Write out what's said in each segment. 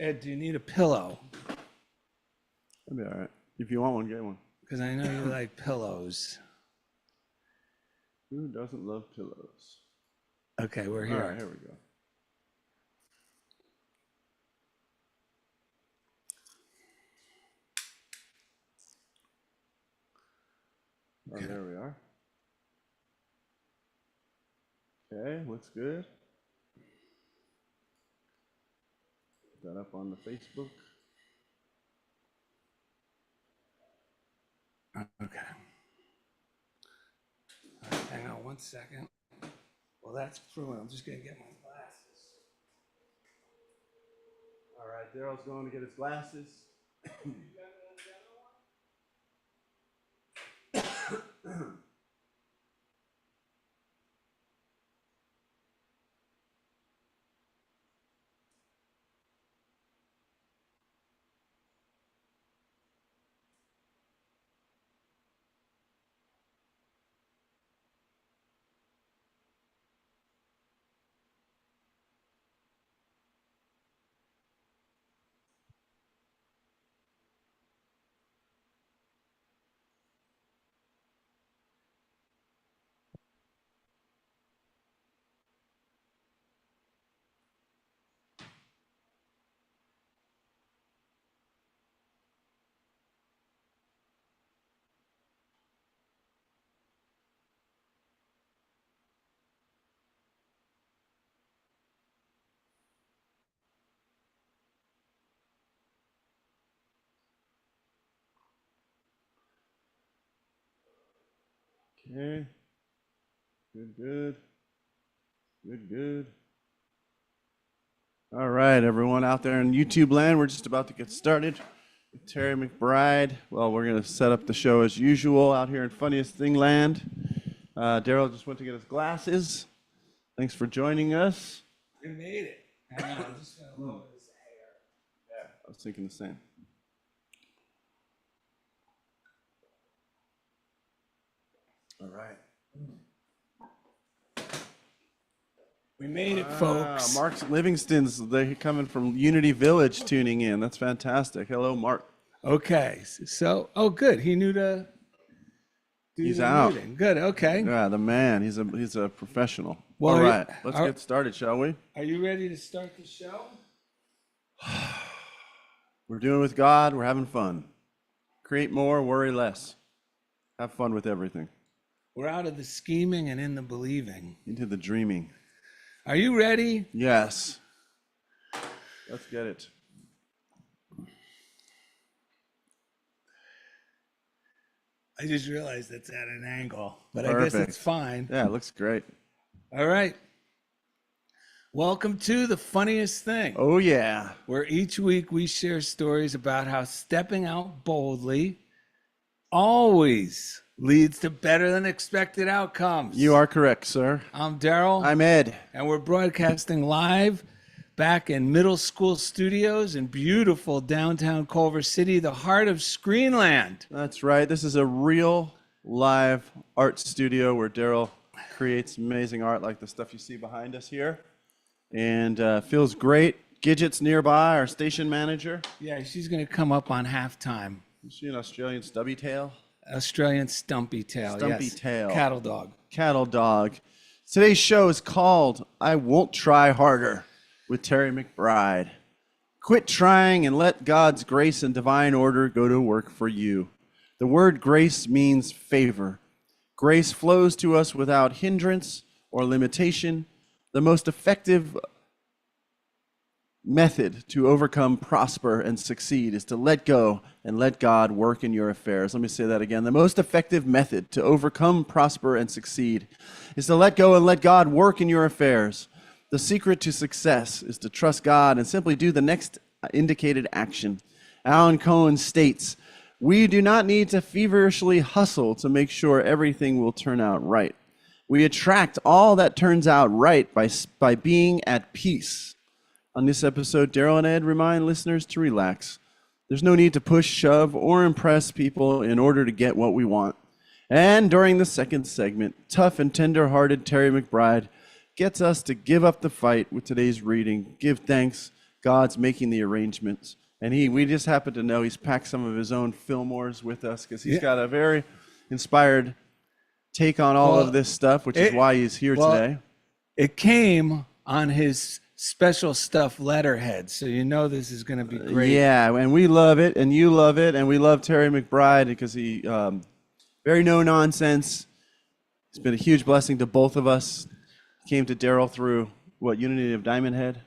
Ed, do you need a pillow? That'll be all right. If you want one, get one. Because I know you like pillows. Who doesn't love pillows? Okay, we're here. All right, here we go. Okay. Oh, there we are. Okay, looks good. Put that up on the Facebook. Okay. All right, hang on 1 second. Well, that's true. I'm just going to get my glasses. All right, Darrell's going to get his glasses. Okay. Good. Good. All right, everyone out there in YouTube land, we're just about to get started with Terry McBride. Well, we're going to set up the show as usual out here in Funniest Thing land. Darrell just went to get his glasses. Thanks for joining us. We made it. Hang on, I'm just going to lower his hair. Yeah, I was thinking the same. All right. We made it, folks. Mark Livingston's they coming from Unity Village tuning in. That's fantastic. Hello, Mark. Okay, so good. He knew to do He's the out. muting. Good. Okay. Yeah, the man. He's a professional. Well, all right, let's get started, shall we? Are you ready to start the show? We're doing it with God. We're having fun. Create more, worry less. Have fun with everything. We're out of the scheming and in the believing. Into the dreaming. Are you ready? Yes. Let's get it. I just realized that's at an angle, but Perfect. I guess it's fine. Yeah, it looks great. All right. Welcome to The Funniest Thing. Oh, yeah. Where each week we share stories about how stepping out boldly always leads to better than expected outcomes. You are correct, sir. I'm Darrell. I'm Ed. And we're broadcasting live back in middle school studios in beautiful downtown Culver City, the heart of Screenland. That's right. This is a real live art studio where Darrell creates amazing art like the stuff you see behind us here. And feels great. Gidget's nearby, our station manager. Yeah, she's going to come up on halftime. Is she an Australian stubby tail? Australian stumpy tail. Stumpy yes. tail. Cattle dog. Cattle dog. Today's show is called I Won't Try Harder with Terry McBride. Quit trying and let God's grace and divine order go to work for you. The word grace means favor. Grace flows to us without hindrance or limitation. The most effective method to overcome, prosper, and succeed is to let go and let God work in your affairs. Let me say that again. The most effective method to overcome, prosper, and succeed is to let go and let God work in your affairs. The secret to success is to trust God and simply do the next indicated action. Alan Cohen states, "We do not need to feverishly hustle to make sure everything will turn out right. We attract all that turns out right by being at peace." On this episode, Darrell and Ed remind listeners to relax. There's no need to push, shove, or impress people in order to get what we want. And during the second segment, tough and tender-hearted Terry McBride gets us to give up the fight with today's reading, give thanks, God's making the arrangements. And we just happen to know he's packed some of his own Fillmores with us because he's got a very inspired take on all of this stuff, which is why he's here today. It came on his special stuff letterhead, so you know this is going to be great. Yeah, and we love it, and you love it, and we love Terry McBride because he very no nonsense. It's been a huge blessing to both of us. Came to Darrell through Unity of Diamond Head,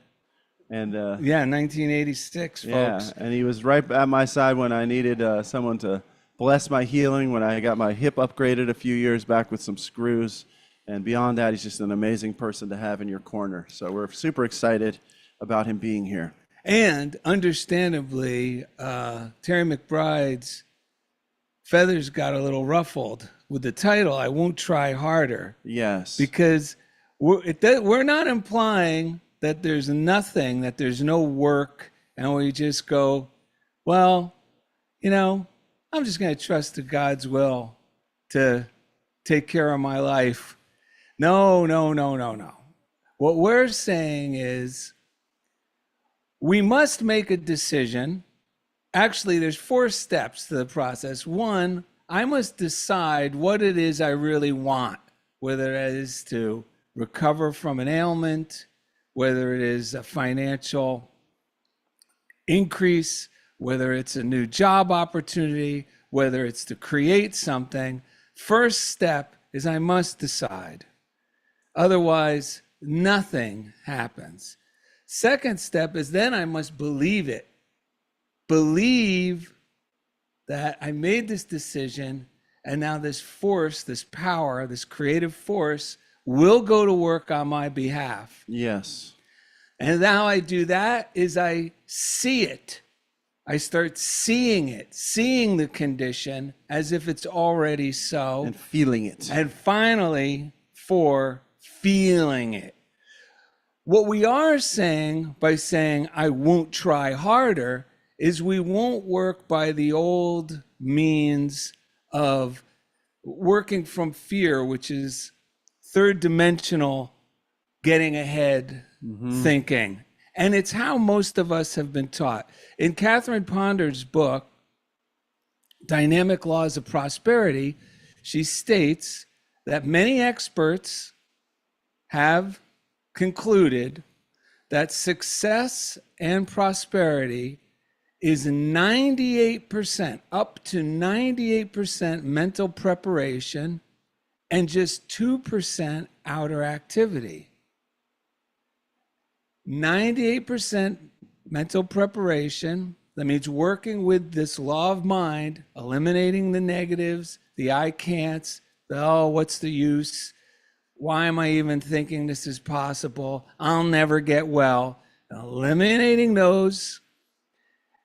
and 1986, folks. Yeah, and he was right at my side when I needed someone to bless my healing when I got my hip upgraded a few years back with some screws. And beyond that, he's just an amazing person to have in your corner. So we're super excited about him being here. And understandably, Terry McBride's feathers got a little ruffled with the title, I Won't Try Harder. Yes. Because we're not implying that there's nothing, that there's no work, and we just go, well, I'm just going to trust to God's will to take care of my life. No. What we're saying is we must make a decision. Actually, there's 4 steps to the process. 1, I must decide what it is I really want, whether that is to recover from an ailment, whether it is a financial increase, whether it's a new job opportunity, whether it's to create something. First step is I must decide. Otherwise, nothing happens. Second step is then I must believe it. Believe that I made this decision, and now this force, this power, this creative force will go to work on my behalf. Yes. And how I do that is I see it. I start seeing it, seeing the condition as if it's already so. And feeling it. And finally, 4, feeling it. What we are saying by saying, I won't try harder, is we won't work by the old means of working from fear, which is third dimensional, getting ahead, thinking. And it's how most of us have been taught. In Catherine Ponder's book, Dynamic Laws of Prosperity, she states that many experts have concluded that success and prosperity is 98%, up to 98% mental preparation and just 2% outer activity. 98% mental preparation. That means working with this law of mind, eliminating the negatives, the I can'ts, the what's the use? Why am I even thinking this is possible? I'll never get well. Eliminating those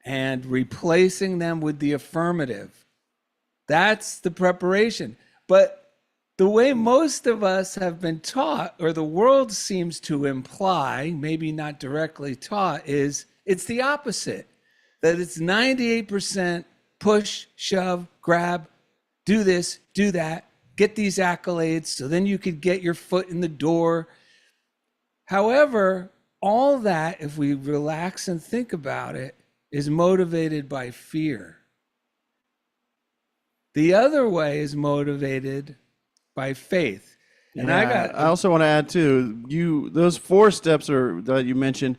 and replacing them with the affirmative. That's the preparation. But the way most of us have been taught, or the world seems to imply, maybe not directly taught, is it's the opposite. That it's 98% push, shove, grab, do this, do that, get these accolades, so then you could get your foot in the door. However, all that, if we relax and think about it, is motivated by fear. The other way is motivated by faith. And I also want to add too, those 4 steps that you mentioned,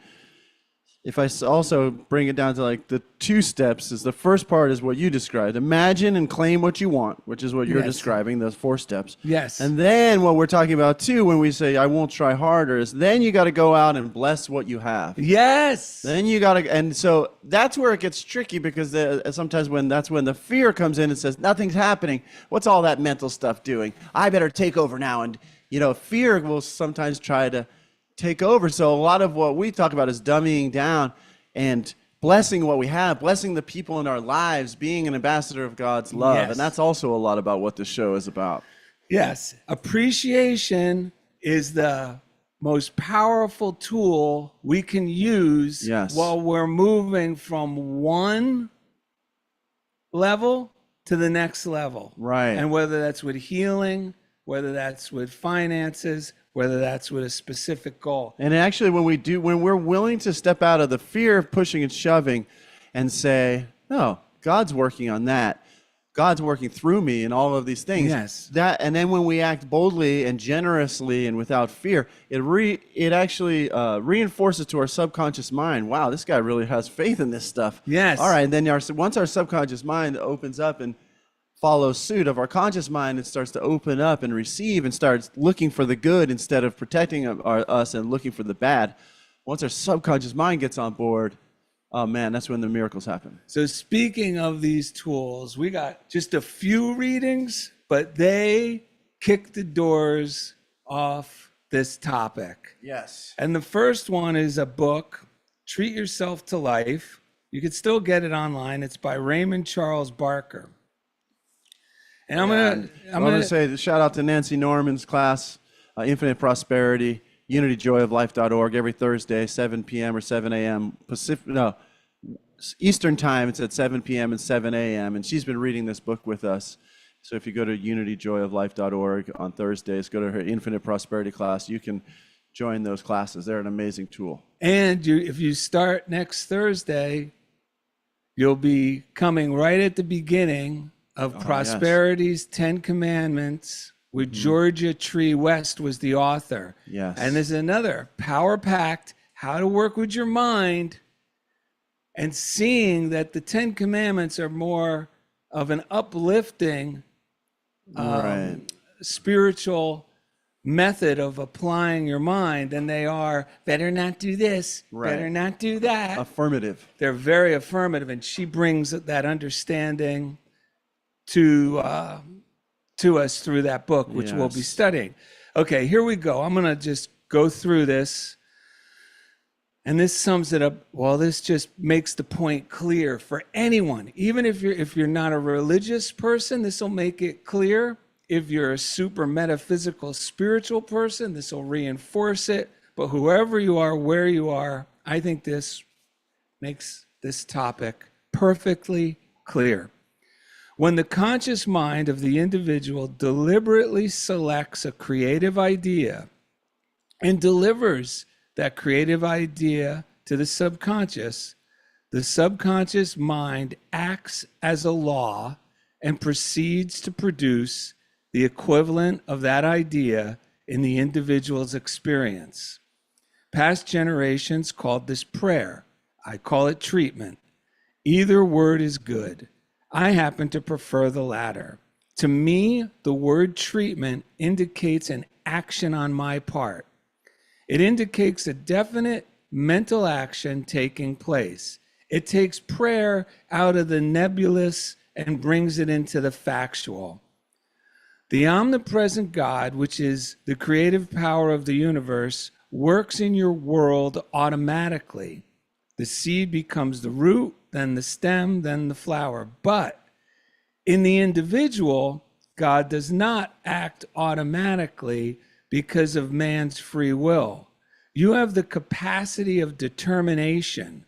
if I also bring it down to like the 2 steps, is the first part is what you described. Imagine and claim what you want, which is what you're describing, those 4 steps. Yes. And then what we're talking about too, when we say I won't try harder, is then you got to go out and bless what you have. Yes. Then you got to, and so that's where it gets tricky, because sometimes that's when the fear comes in and says, nothing's happening. What's all that mental stuff doing? I better take over now. And, fear will sometimes try to take over. So a lot of what we talk about is dummying down and blessing what we have, blessing the people in our lives, being an ambassador of God's love. Yes. And that's also a lot about what this show is about. Yes. Appreciation is the most powerful tool we can use while we're moving from one level to the next level. Right. And whether that's with healing, whether that's with finances, whether that's with a specific goal. And actually, when we're willing to step out of the fear of pushing and shoving and say, no, God's working on that. God's working through me and all of these things. Yes. And then when we act boldly and generously and without fear, it actually reinforces to our subconscious mind, wow, this guy really has faith in this stuff. Yes. All right, and then once our subconscious mind opens up and follows suit of our conscious mind, it starts to open up and receive and starts looking for the good instead of protecting us and looking for the bad. Once our subconscious mind gets on board, oh man, that's when the miracles happen. So speaking of these tools, we got just a few readings, but they kick the doors off this topic. Yes. And the first one is a book, Treat Yourself to Life. You can still get it online. It's by Raymond Charles Barker. And I'm gonna say shout out to Nancy Norman's class, Infinite Prosperity, unityjoyoflife.org, every Thursday, 7 p.m. or 7 a.m. Eastern time. It's at 7 p.m. and 7 a.m. And she's been reading this book with us. So if you go to unityjoyoflife.org on Thursdays, go to her Infinite Prosperity class. You can join those classes. They're an amazing tool. And if you start next Thursday, you'll be coming right at the beginning of Prosperity's 10 Commandments, with Georgia Tree West was the author. Yes. And there's another power-packed, how to work with your mind, and seeing that the 10 Commandments are more of an uplifting spiritual method of applying your mind than they are better not do this, better not do that. Affirmative. They're very affirmative, and she brings that understanding to us through that book, which we'll be studying. Okay, here we go. I'm going to just go through this. And this sums it up. Well, this just makes the point clear for anyone. Even if you're not a religious person, this will make it clear. If you're a super metaphysical spiritual person, this will reinforce it. But whoever you are, where you are, I think this makes this topic perfectly clear. When the conscious mind of the individual deliberately selects a creative idea and delivers that creative idea to the subconscious mind acts as a law and proceeds to produce the equivalent of that idea in the individual's experience. Past generations called this prayer. I call it treatment. Either word is good. I happen to prefer the latter. To me, the word treatment indicates an action on my part. It indicates a definite mental action taking place. It takes prayer out of the nebulous and brings it into the factual. The omnipresent God, which is the creative power of the universe, works in your world automatically. The seed becomes the root, then the stem, then the flower. But in the individual, God does not act automatically because of man's free will. You have the capacity of determination.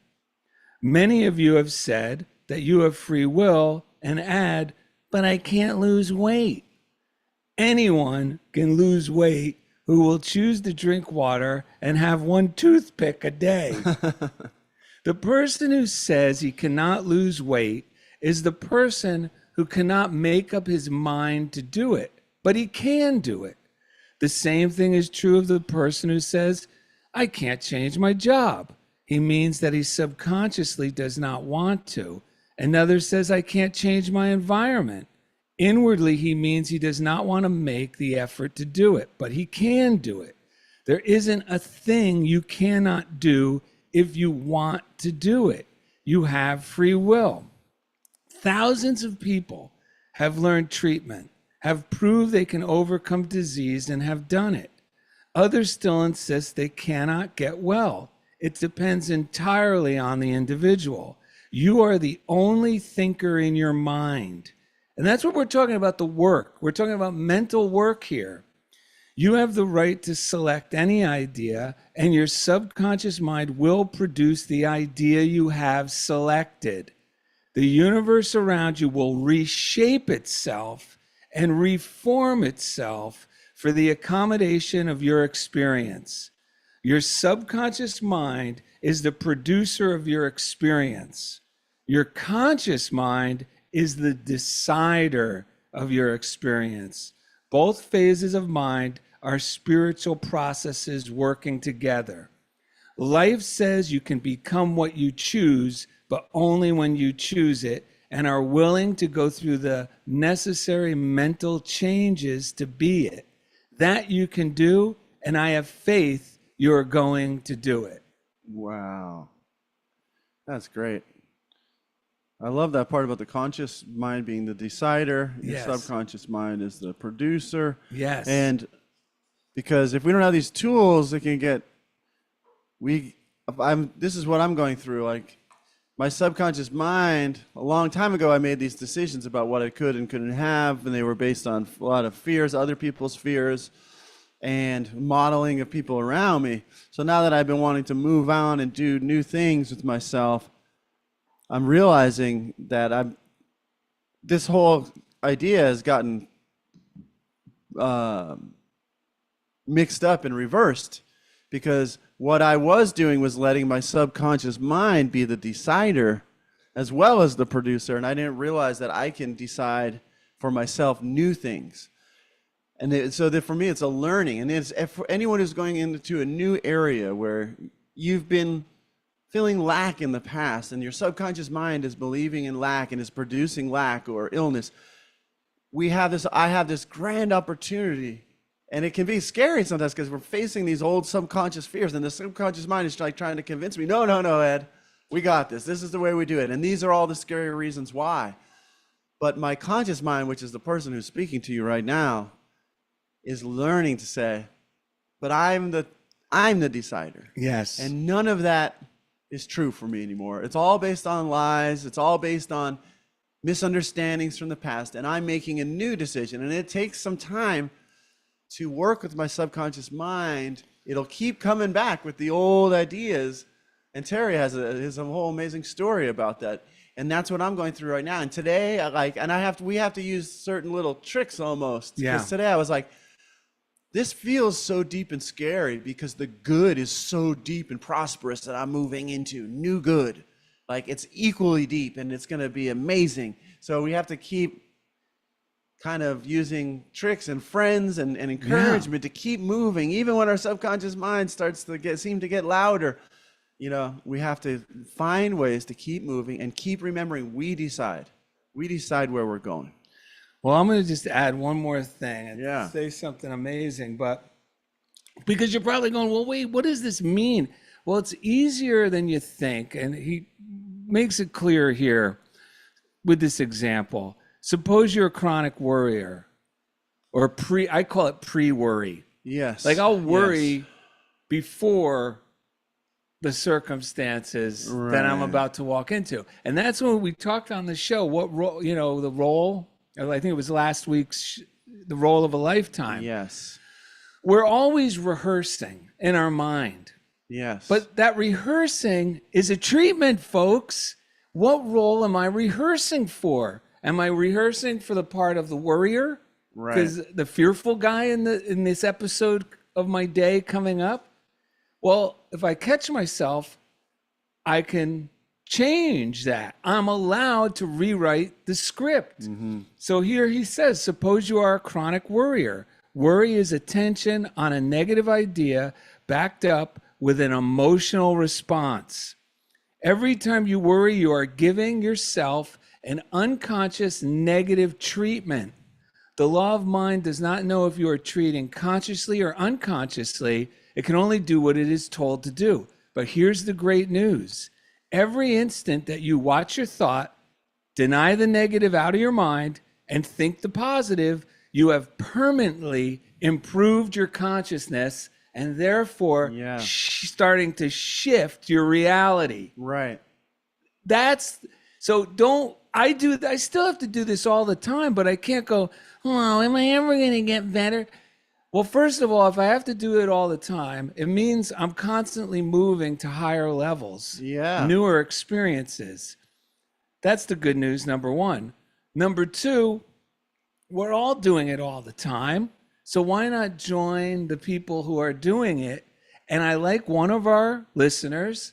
Many of you have said that you have free will and add, but I can't lose weight. Anyone can lose weight who will choose to drink water and have one toothpick a day. The person who says he cannot lose weight is the person who cannot make up his mind to do it, but he can do it. The same thing is true of the person who says, I can't change my job. He means that he subconsciously does not want to. Another says, I can't change my environment. Inwardly, he means he does not want to make the effort to do it, but he can do it. There isn't a thing you cannot do if you want to do it. You have free will. Thousands of people have learned treatment, have proved they can overcome disease, and have done it. Others still insist they cannot get well. It depends entirely on the individual. You are the only thinker in your mind. And that's what we're talking about, the work. We're talking about mental work here. You have the right to select any idea, and your subconscious mind will produce the idea you have selected. The universe around you will reshape itself and reform itself for the accommodation of your experience. Your subconscious mind is the producer of your experience. Your conscious mind is the decider of your experience. Both phases of mind are spiritual processes working together. Life says you can become what you choose, but only when you choose it and are willing to go through the necessary mental changes to be it. That you can do, and I have faith you're going to do it. Wow. That's great. I love that part about the conscious mind being the decider. Your Yes. subconscious mind is the producer. Yes. And because if we don't have these tools, it can get, this is what I'm going through. Like my subconscious mind, a long time ago, I made these decisions about what I could and couldn't have. And they were based on a lot of fears, other people's fears, and modeling of people around me. So now that I've been wanting to move on and do new things with myself, I'm realizing that this whole idea has gotten mixed up and reversed, because what I was doing was letting my subconscious mind be the decider as well as the producer, and I didn't realize that I can decide for myself new things. And so that for me, it's a learning. And it's for anyone who's going into a new area where you've been feeling lack in the past and your subconscious mind is believing in lack and is producing lack or illness, I have this grand opportunity. And it can be scary sometimes because we're facing these old subconscious fears, and the subconscious mind is like trying to convince me, no, Ed, we got this. This is the way we do it. And these are all the scary reasons why. But my conscious mind, which is the person who's speaking to you right now, is learning to say, but I'm the decider. Yes. And none of that is true for me anymore. It's all based on lies. It's all based on misunderstandings from the past. And I'm making a new decision. And it takes some time to work with my subconscious mind. It'll keep coming back with the old ideas. And Terry has a whole amazing story about that. And that's what I'm going through right now. And today, we have to use certain little tricks almost. Yeah. Because today I was like, this feels so deep and scary because the good is so deep and prosperous that I'm moving into new good. Like it's equally deep and it's going to be amazing. So we have to keep kind of using tricks and friends and encouragement to keep moving. Even when our subconscious mind starts to seem to get louder, we have to find ways to keep moving and keep remembering we decide where we're going. Well, I'm going to just add one more thing and say something amazing, but because you're probably going, well, wait, what does this mean? Well, it's easier than you think. And he makes it clear here with this example. Suppose you're a chronic worrier or I call it pre-worry. Yes. Like I'll worry before the circumstances that I'm about to walk into. And that's when we talked on the show, what role, the role, I think it was last week's, the role of a lifetime. Yes. We're always rehearsing in our mind. Yes. But that rehearsing is a treatment, folks. What role am I rehearsing for? Am I rehearsing for the part of the worrier? Right. Because the fearful guy in this episode of my day coming up? Well, if I catch myself, I can change that. I'm allowed to rewrite the script. Mm-hmm. So here he says, suppose you are a chronic worrier. Worry is attention on a negative idea backed up with an emotional response. Every time you worry, you are giving yourself an unconscious negative treatment. The law of mind does not know if you are treating consciously or unconsciously. It can only do what it is told to do. But here's the great news. Every instant that you watch your thought, deny the negative out of your mind, and think the positive, you have permanently improved your consciousness and therefore starting to shift your reality. Right. I still have to do this all the time, but I can't go, oh, am I ever going to get better? Well, first of all, if I have to do it all the time, it means I'm constantly moving to higher levels, newer experiences. That's the good news, number one. Number two, we're all doing it all the time. So why not join the people who are doing it? And I like one of our listeners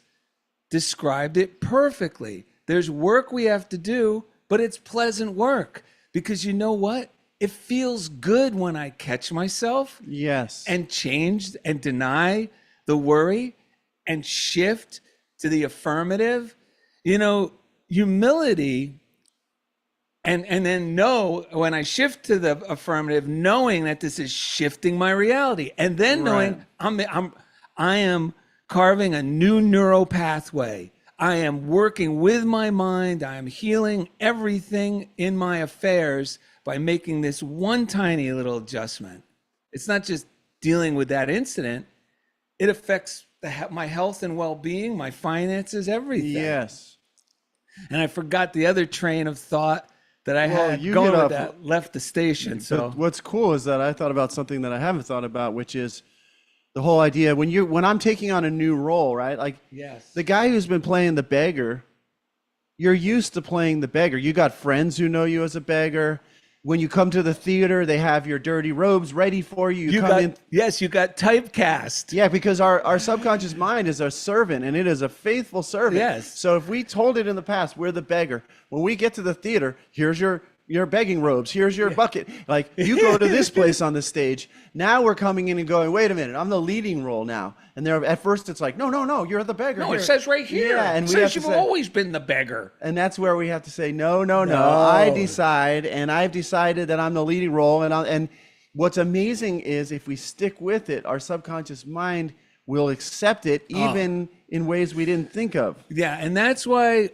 described it perfectly. There's work we have to do, but it's pleasant work, because you know what? It feels good when I catch myself Yes. and change and deny the worry and shift to the affirmative. You know, humility, and then know when I shift to the affirmative, knowing that this is shifting my reality, and then knowing I am carving a new neural pathway. I am working with my mind. I am healing everything in my affairs by making this one tiny little adjustment. It's not just dealing with that incident. It affects my health and well-being, my finances, everything. Yes. And I forgot the other train of thought that I had you going get with off- that, left the station. So But what's cool is that I thought about something that I haven't thought about, which is the whole idea when I'm taking on a new role, right? Like yes. the guy who's been playing the beggar, you're used to playing the beggar. You got friends who know you as a beggar. When you come to the theater, they have your dirty robes ready for you. You come in. Yes, you got typecast. Yeah, because our subconscious mind is a servant, and it is a faithful servant. Yes. So if we told it in the past, we're the beggar. When we get to the theater, here's your begging robes. Here's your bucket. Like, you go to this place on the stage. Now we're coming in and going, wait a minute, I'm the leading role now. And they're at first it's like, no, you're the beggar. No, Here. it says right here. Yeah, and it we have says to you've say, always been the beggar. and that's where we have to say, no. I decide, and I've decided that I'm the leading role. And what's amazing is if we stick with it, our subconscious mind will accept it, even in ways we didn't think of. Yeah, and that's why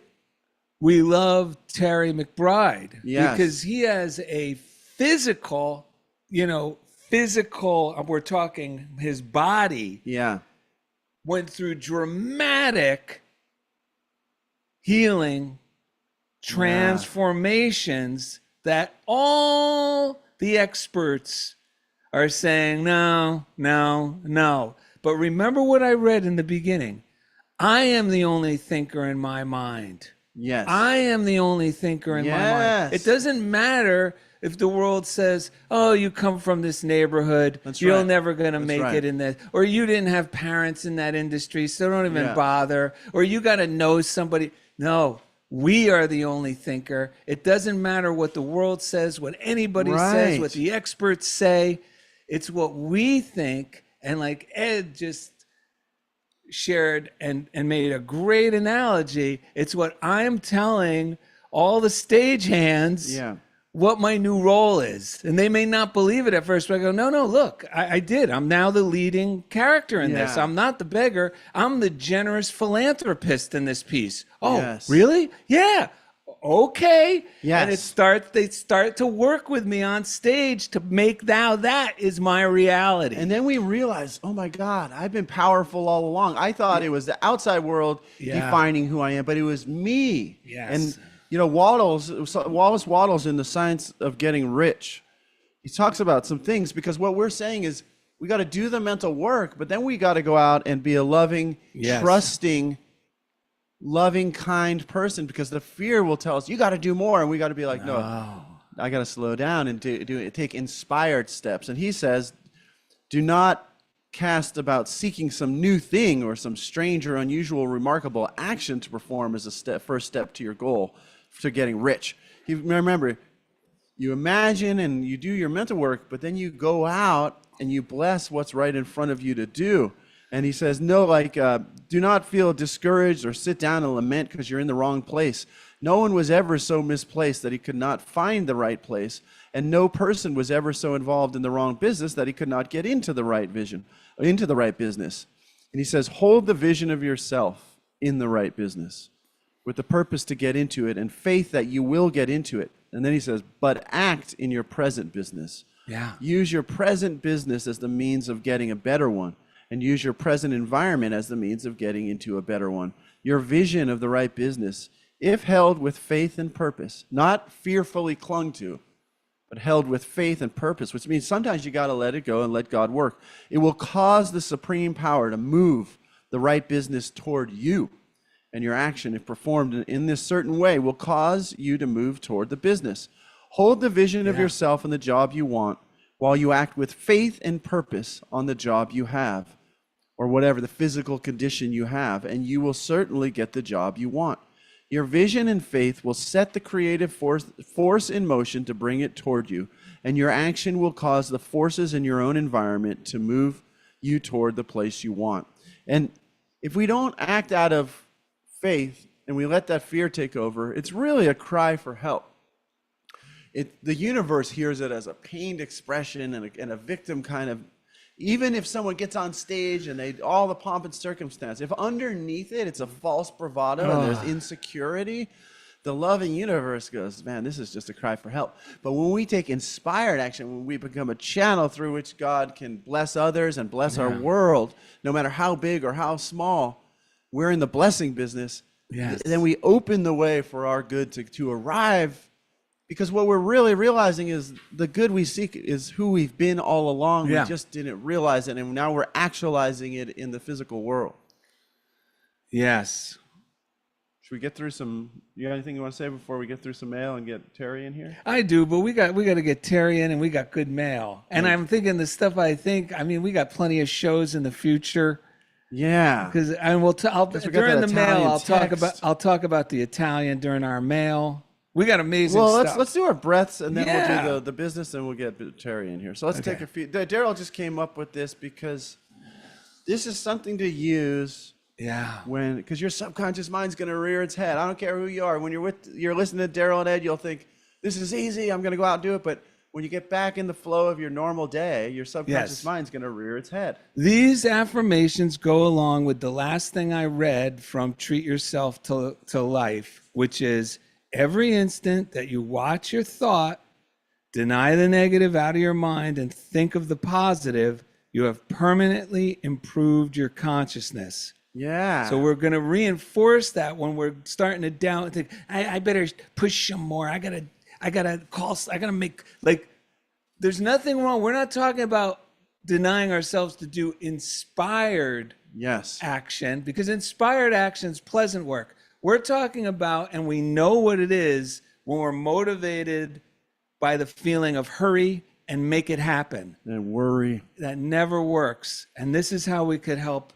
we love Terry McBride. Yes. Because he has a physical, we're talking his body Yeah. went through dramatic healing transformations that all the experts are saying, no. But remember what I read in the beginning. I am the only thinker in my mind. Yes. I am the only thinker in my mind. It doesn't matter if the world says, oh, you come from this neighborhood, you're never going to make it in this, or you didn't have parents in that industry, so don't even bother, or you got to know somebody. No, we are the only thinker. It doesn't matter what the world says, what anybody says, what the experts say. It's what we think. And like Ed just shared and made a great analogy, it's what I'm telling all the stagehands what my new role is. And they may not believe it at first, but I go, no, look, I did. I'm now the leading character in this. I'm not the beggar. I'm the generous philanthropist in this piece. Oh, really? Yeah. Okay. Yes. And they start to work with me on stage to make now that is my reality. And then we realize, oh my God, I've been powerful all along. I thought it was the outside world defining who I am, but it was me. Yes. And Wallace Wattles in The Science of Getting Rich, he talks about some things, because what we're saying is we got to do the mental work, but then we got to go out and be a loving, trusting, loving, kind person, because the fear will tell us you got to do more, and we got to be like, no, I got to slow down and take inspired steps. And he says, do not cast about seeking some new thing or some strange or unusual, remarkable action to perform as a first step to your goal, to getting rich. Remember, you imagine and you do your mental work, but then you go out and you bless what's right in front of you to do. And he says, do not feel discouraged or sit down and lament because you're in the wrong place. No one was ever so misplaced that he could not find the right place, and no person was ever so involved in the wrong business that he could not get into the right vision, into the right business. And he says, hold the vision of yourself in the right business with the purpose to get into it and faith that you will get into it. And then he says, but act in your present business. Yeah. Use your present business as the means of getting a better one, and use your present environment as the means of getting into a better one. Your vision of the right business, if held with faith and purpose, not fearfully clung to, but held with faith and purpose, which means sometimes you got to let it go and let God work. It will cause the supreme power to move the right business toward you. And your action, if performed in this certain way, will cause you to move toward the business. Hold the vision of yourself and the job you want while you act with faith and purpose on the job you have, or whatever the physical condition you have, and you will certainly get the job you want. Your vision and faith will set the creative force in motion to bring it toward you, and your action will cause the forces in your own environment to move you toward the place you want. And if we don't act out of faith and we let that fear take over, it's really a cry for help. The universe hears it as a pained expression and a victim kind of, even if someone gets on stage and all the pomp and circumstance, if underneath it, it's a false bravado and there's insecurity, the loving universe goes, man, this is just a cry for help. But when we take inspired action, when we become a channel through which God can bless others and bless our world, no matter how big or how small, we're in the blessing business. Yes. Then we open the way for our good to arrive. Because what we're really realizing is the good we seek is who we've been all along. Yeah. We just didn't realize it, and now we're actualizing it in the physical world. Yes. Should we get through you got anything you want to say before we get through some mail and get Terry in here? I do, but we got to get Terry in, and we got good mail. And I'm thinking the stuff we got plenty of shows in the future. Yeah. Because during the mail, I'll talk about the Italian during our mail. We got amazing stuff. Let's do our breaths, and then we'll do the business, and we'll get Terry in here. So let's take a few. Darrell just came up with this because this is something to use. Yeah. Because your subconscious mind's going to rear its head. I don't care who you are. When you're listening to Darrell and Ed, you'll think, this is easy, I'm going to go out and do it. But when you get back in the flow of your normal day, your subconscious mind's going to rear its head. These affirmations go along with the last thing I read from Treat Yourself to Life, which is, every instant that you watch your thought, deny the negative out of your mind, and think of the positive, you have permanently improved your consciousness. Yeah. So we're going to reinforce that when we're starting to doubt. Think, I better push some more. I gotta make, like, there's nothing wrong. We're not talking about denying ourselves to do inspired action, because inspired action is pleasant work. We're talking about, and we know what it is when we're motivated by the feeling of hurry and make it happen. And worry. That never works. And this is how we could help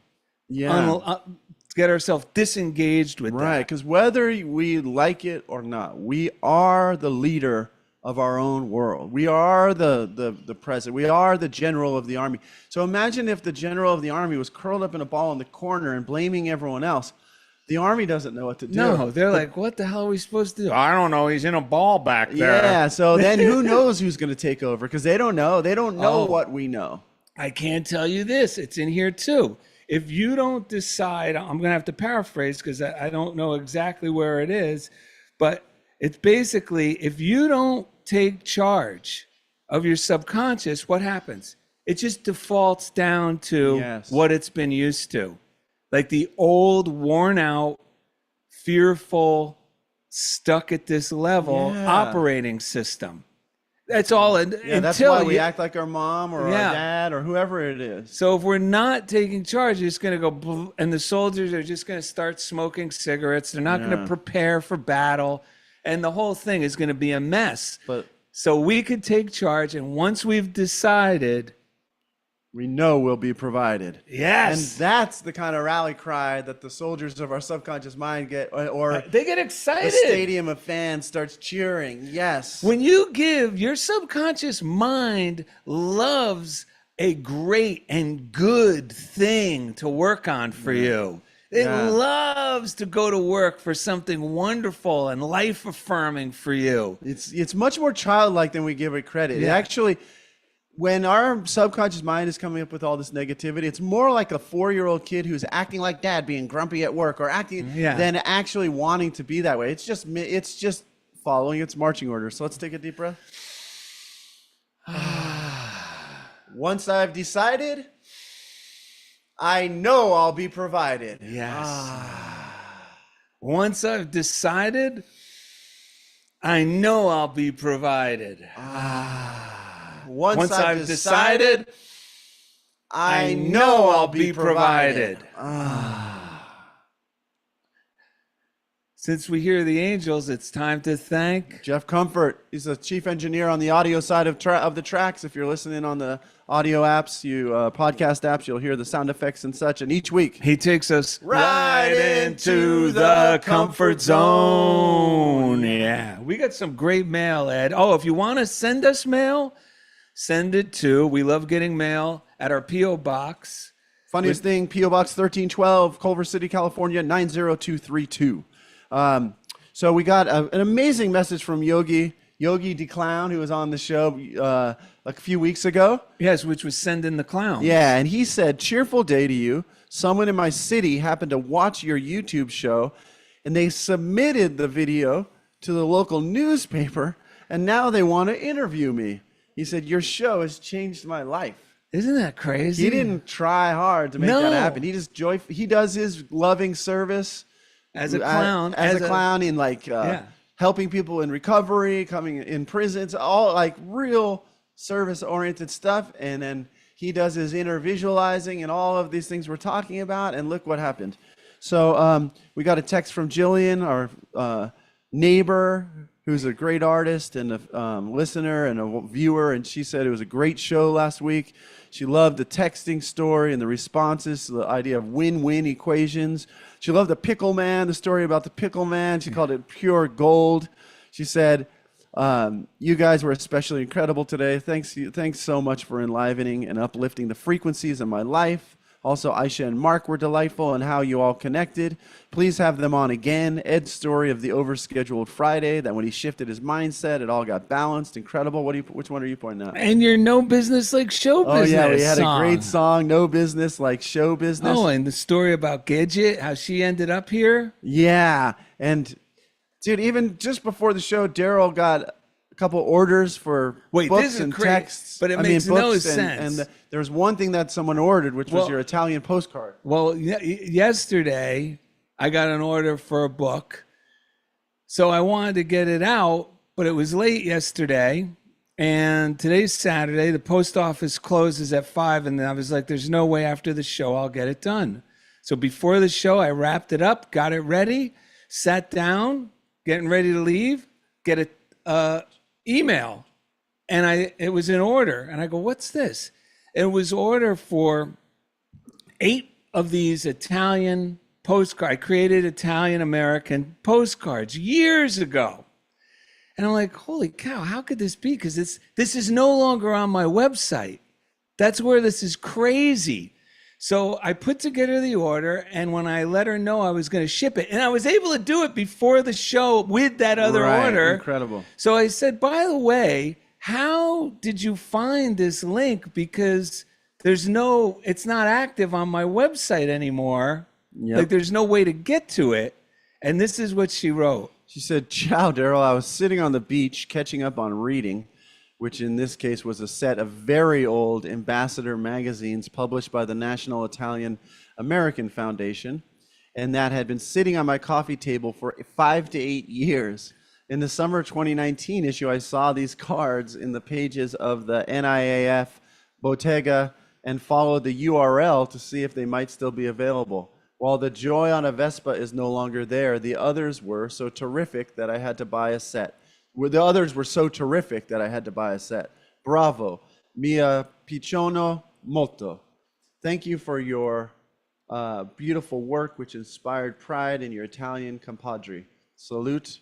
get ourselves disengaged with that. Right, because whether we like it or not, we are the leader of our own world. We are the president. We are the general of the army. So imagine if the general of the army was curled up in a ball in the corner and blaming everyone else. The army doesn't know what to do. No, they're like, what the hell are we supposed to do? I don't know. He's in a ball back there. Yeah, so then who knows who's going to take over? Because they don't know. They don't know what we know. I can tell you this. It's in here too. If you don't decide, I'm going to have to paraphrase because I don't know exactly where it is, but it's basically, if you don't take charge of your subconscious, what happens? It just defaults down to what it's been used to. Like the old, worn out, fearful, stuck at this level operating system. That's all. That's why we act like our mom or our dad or whoever it is. So if we're not taking charge, it's going to go, and the soldiers are just going to start smoking cigarettes. They're not going to prepare for battle, and the whole thing is going to be a mess. So we could take charge, and once we've decided, we know we'll be provided. Yes. And that's the kind of rally cry that the soldiers of our subconscious mind get, or they get excited. The stadium of fans starts cheering. Yes. When you give, your subconscious mind loves a great and good thing to work on for you. It loves to go to work for something wonderful and life-affirming for you. It's much more childlike than we give it credit. Yeah. It actually, when our subconscious mind is coming up with all this negativity, it's more like a 4-year-old kid who's acting like dad, being grumpy at work, or acting than actually wanting to be that way. It's just following its marching orders. So let's take a deep breath. Once I've decided, I know I'll be provided. Yes. Once I've decided, I know I'll be provided. Once I've decided, I know I'll be provided. Since we hear the angels, it's time to thank Jeff Comfort. He's the chief engineer on the audio side of the tracks. If you're listening on the audio apps, podcast apps, you'll hear the sound effects and such. And each week, he takes us right into the comfort zone. Yeah, we got some great mail, Ed. Oh, if you want to send us mail, send it to. We love getting mail at our P.O. Box. Funniest thing, P.O. Box 1312, Culver City, California, 90232. So we got an amazing message from Yogi the Clown, who was on the show a few weeks ago. Yes, which was Send in the Clown. Yeah, and he said, cheerful day to you. Someone in my city happened to watch your YouTube show, and they submitted the video to the local newspaper, and now they want to interview me. He said, your show has changed my life. Isn't that crazy? He didn't try hard to make that happen. He just he does his loving service as a clown, as a clown in helping people in recovery, coming in prisons, all like real service-oriented stuff. And then he does his inner visualizing and all of these things we're talking about. And look what happened. So we got a text from Jillian, our neighbor, who's a great artist and a listener and a viewer. And she said it was a great show last week. She loved the texting story and the responses to the idea of win-win equations. She loved the pickle man, the story about the pickle man. She called it pure gold. She said, you guys were especially incredible today. Thanks so much for enlivening and uplifting the frequencies in my life. Also, Aisha and Mark were delightful and how you all connected. Please have them on again. Ed's story of the overscheduled Friday, that when he shifted his mindset, it all got balanced. Incredible. Which one are you pointing out? And your No Business Like Show Business Oh, yeah, we had song. a great song, No Business Like Show Business. Oh, and the story about Gidget, how she ended up here. Yeah, and dude, even just before the show, Darrell got couple orders for books and texts. But it makes no sense. And there was one thing that someone ordered, which was your Italian postcard. Well, yesterday I got an order for a book. So I wanted to get it out, but it was late yesterday. And today's Saturday. The post office closes at 5. And I was like, there's no way after the show I'll get it done. So before the show, I wrapped it up, got it ready, sat down, getting ready to leave, get it email, and it was in order, and I go, what's this? It was order for 8 of these Italian postcards. I created Italian American postcards years ago, and I'm like, holy cow, how could this be? Because this is no longer on my website. That's where this is crazy. So I put together the order, and when I let her know I was going to ship it, and I was able to do it before the show with that other order. Incredible. So I said, by the way, how did you find this link? Because it's not active on my website anymore. Yep. Like there's no way to get to it. And this is what she wrote. She said, ciao, Darrell. I was sitting on the beach catching up on reading, which in this case was a set of very old Ambassador magazines published by the National Italian American Foundation, and that had been sitting on my coffee table for 5 to 8 years. In the summer 2019 issue, I saw these cards in the pages of the NIAF Bottega and followed the URL to see if they might still be available. While the Joy on a Vespa is no longer there, the others were so terrific that I had to buy a set. The others were so terrific that I had to buy a set. Bravo. Mia piacciono molto. Thank you for your beautiful work, which inspired pride in your Italian compadre. Salute,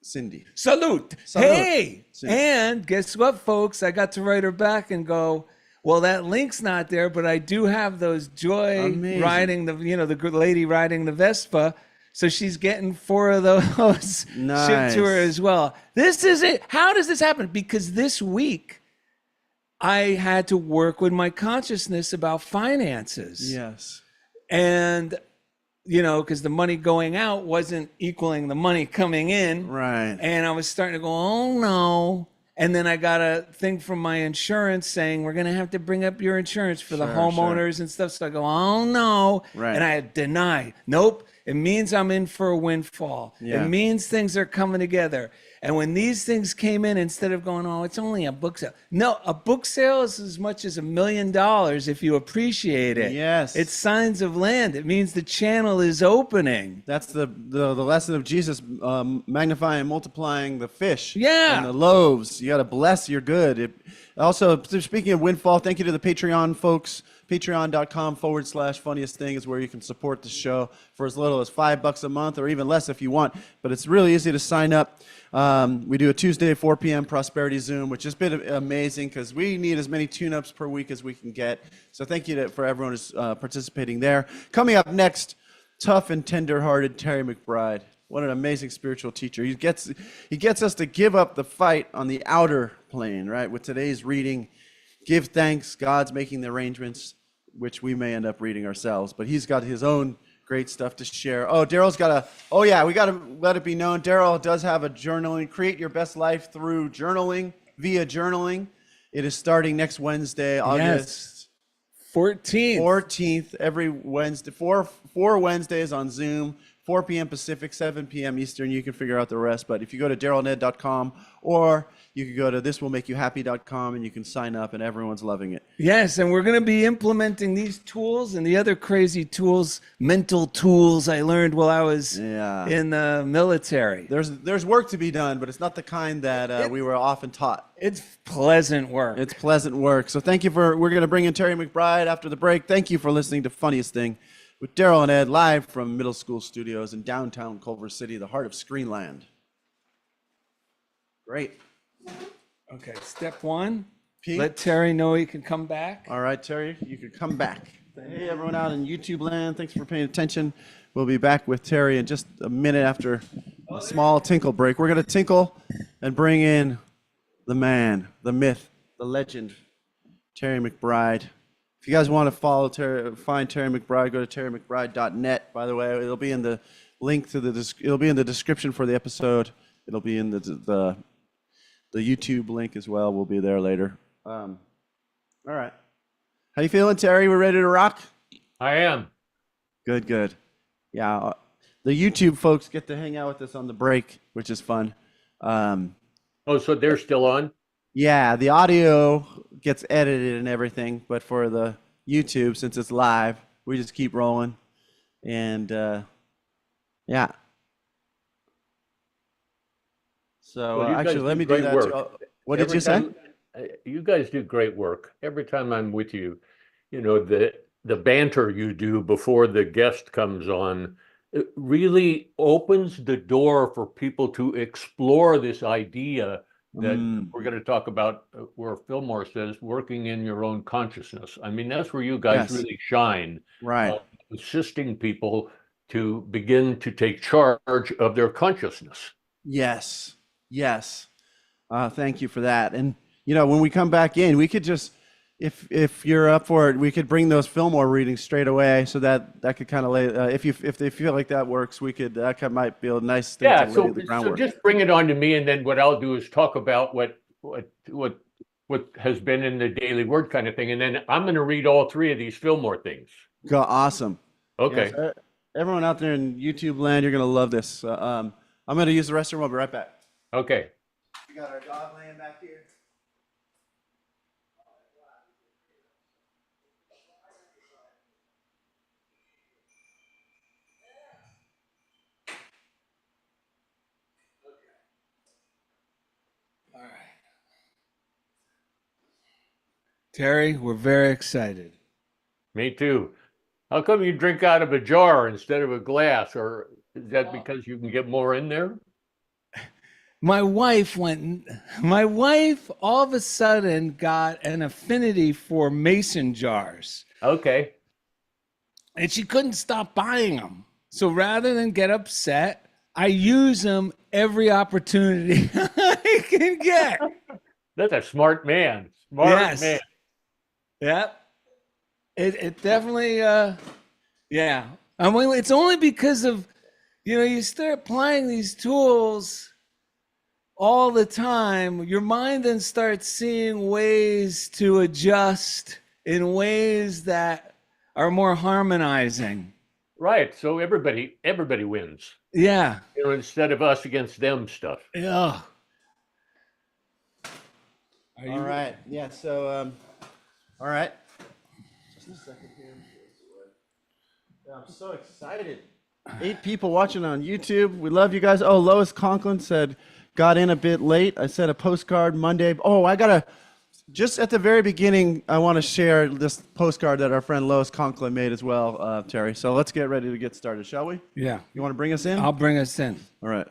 Cindy. Salute. Hey! Cindy. And guess what, folks? I got to write her back and go, well, that link's not there, but I do have those Joy riding the lady riding the Vespa. So she's getting 4 of those shipped to her as well. This is it. How does this happen? Because this week I had to work with my consciousness about finances. Yes. And, because the money going out wasn't equaling the money coming in. Right. And I was starting to go, oh, no. And then I got a thing from my insurance saying, we're going to have to bring up your insurance for the homeowners and stuff. So I go, oh, no. Right. And I deny. Nope. It means I'm in for a windfall. Yeah. It means things are coming together. And when these things came in, instead of going, oh, it's only a book sale. No, a book sale is as much as $1 million if you appreciate it. Yes. It's signs of land. It means the channel is opening. That's the lesson of Jesus, magnifying and multiplying the fish Yeah. and the loaves. You got to bless your good. Also, speaking of windfall, thank you to the Patreon folks. Patreon.com/funniest thing is where you can support the show for as little as $5 a month, or even less if you want. But it's really easy to sign up. We do a Tuesday 4 p.m. Prosperity Zoom, which has been amazing because we need as many tune-ups per week as we can get. So thank you for everyone who's participating there. Coming up next, tough and tender-hearted Terry McBride. What an amazing spiritual teacher. He gets us to give up the fight on the outer plane, right? With today's reading, give thanks, God's making the arrangements, which we may end up reading ourselves. But he's got his own great stuff to share. Oh, Darrell's got we got to let it be known. Darrell does have a journaling, create your best life through journaling, via journaling. It is starting next Wednesday, August 14th, every Wednesday, four Wednesdays on Zoom, 4 p.m. Pacific, 7 p.m. Eastern. You can figure out the rest. But if you go to darrellanded.com, or you can go to thiswillmakeyouhappy.com, and you can sign up, and everyone's loving it. Yes, and we're going to be implementing these tools and the other crazy tools, mental tools I learned while I was in the military. There's work to be done, but it's not the kind that we were often taught. It's pleasant work. It's pleasant work. So thank you we're going to bring in Terry McBride after the break. Thank you for listening to Funniest Thing with Darrell and Ed, live from Middle School Studios in downtown Culver City, the heart of Screenland. Great. Okay, step one, Pete? let Terry know he can come back. All right, Terry, you can come back. Hey, everyone out in YouTube land, thanks for paying attention. We'll be back with Terry in just a minute after a small tinkle break. We're going to tinkle and bring in the man, the myth, the legend, Terry McBride. If you guys want to find Terry McBride, go to terrymcbride.net. By the way, it'll be in the link to it'll be in the description for the episode. It'll be in the YouTube link as well. We'll be there later. All right. How you feeling, Terry? We're ready to rock? I am. Good. Yeah, the YouTube folks get to hang out with us on the break, which is fun. Oh, so they're still on? Yeah, the audio gets edited and everything, but for the YouTube, since it's live, we just keep rolling. And yeah. So Well, actually, let me do great that. work. What did you say? You guys do great work. Every time I'm with you, the banter you do before the guest comes on, it really opens the door for people to explore this idea that we're going to talk about, where Fillmore says, working in your own consciousness. I mean, that's where you guys really shine. Right. Assisting people to begin to take charge of their consciousness. Yes. Thank you for that. And, when we come back in, we could just, if you're up for it, we could bring those Fillmore readings straight away, so that could kind of lay, if they feel like that works, that might be a nice thing to lay the groundwork. So just bring it on to me, and then what I'll do is talk about what has been in the daily word kind of thing, and then I'm going to read all three of these Fillmore things. Awesome. Okay. Yes, everyone out there in YouTube land, you're going to love this. I'm going to use the restroom. I'll be right back. Okay. We got our dog laying back here. All right. Terry, we're very excited. Me too. How come you drink out of a jar instead of a glass? Or is that because you can get more in there? My wife all of a sudden got an affinity for mason jars. Okay. And she couldn't stop buying them. So rather than get upset, I use them every opportunity I can get. That's a smart man. Smart man. Yep. It definitely, yeah. I mean, it's only because of, you start applying these tools all the time, your mind then starts seeing ways to adjust in ways that are more harmonizing. Right. So everybody wins. Yeah. Instead of us against them stuff. Yeah. Are All you? right. Yeah. So, all right. Just a second here. Yeah, I'm so excited. 8 people watching on YouTube. We love you guys. Oh, Lois Conklin said, got in a bit late. I sent a postcard Monday. Oh, just at the very beginning, I want to share this postcard that our friend Lois Conklin made as well, Terry. So let's get ready to get started, shall we? Yeah. You want to bring us in? I'll bring us in. All right.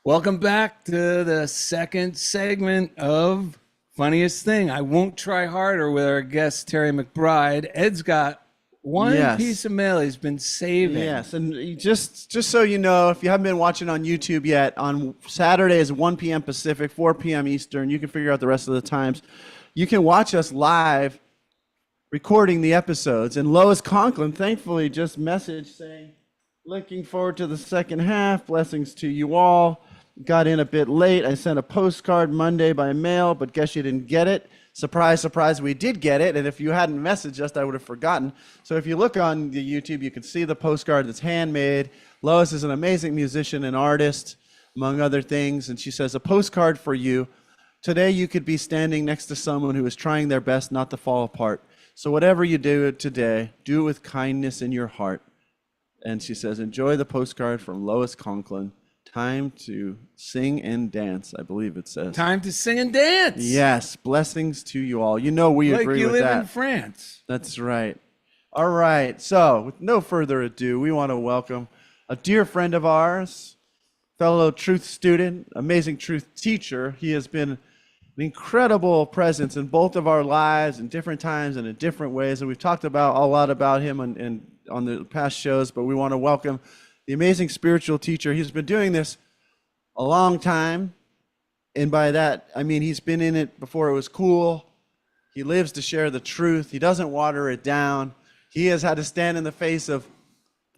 Welcome back to the second segment of Funniest Thing. I won't try harder with our guest, Terry McBride. Ed's got one Yes. piece of mail he's been saving. Yes, and just so you know, if you haven't been watching on YouTube yet, on Saturdays 1 p.m. Pacific, 4 p.m. Eastern, you can figure out the rest of the times. You can watch us live recording the episodes. And Lois Conklin, thankfully, just messaged saying, looking forward to the second half. Blessings to you all. Got in a bit late. I sent a postcard Monday by mail, but guess you didn't get it. Surprise, surprise, we did get it. And if you hadn't messaged us, I would have forgotten. So if you look on the YouTube, you can see the postcard that's handmade. Lois is an amazing musician and artist, among other things. And she says, a postcard for you. Today, you could be standing next to someone who is trying their best not to fall apart. So whatever you do today, do it with kindness in your heart. And she says, enjoy the postcard from Lois Conklin. Time to sing and dance, I believe it says. Time to sing and dance. Yes, blessings to you all. You know we Like agree you with live that. in France. That's right. All right, so with no further ado, we want to welcome a dear friend of ours, fellow truth student, amazing truth teacher. He has been an incredible presence in both of our lives in different times and in different ways, and we've talked about a lot about him on the past shows, but we want to welcome the amazing spiritual teacher. He's been doing this a long time. And by that, I mean, he's been in it before it was cool. He lives to share the truth. He doesn't water it down. He has had to stand in the face of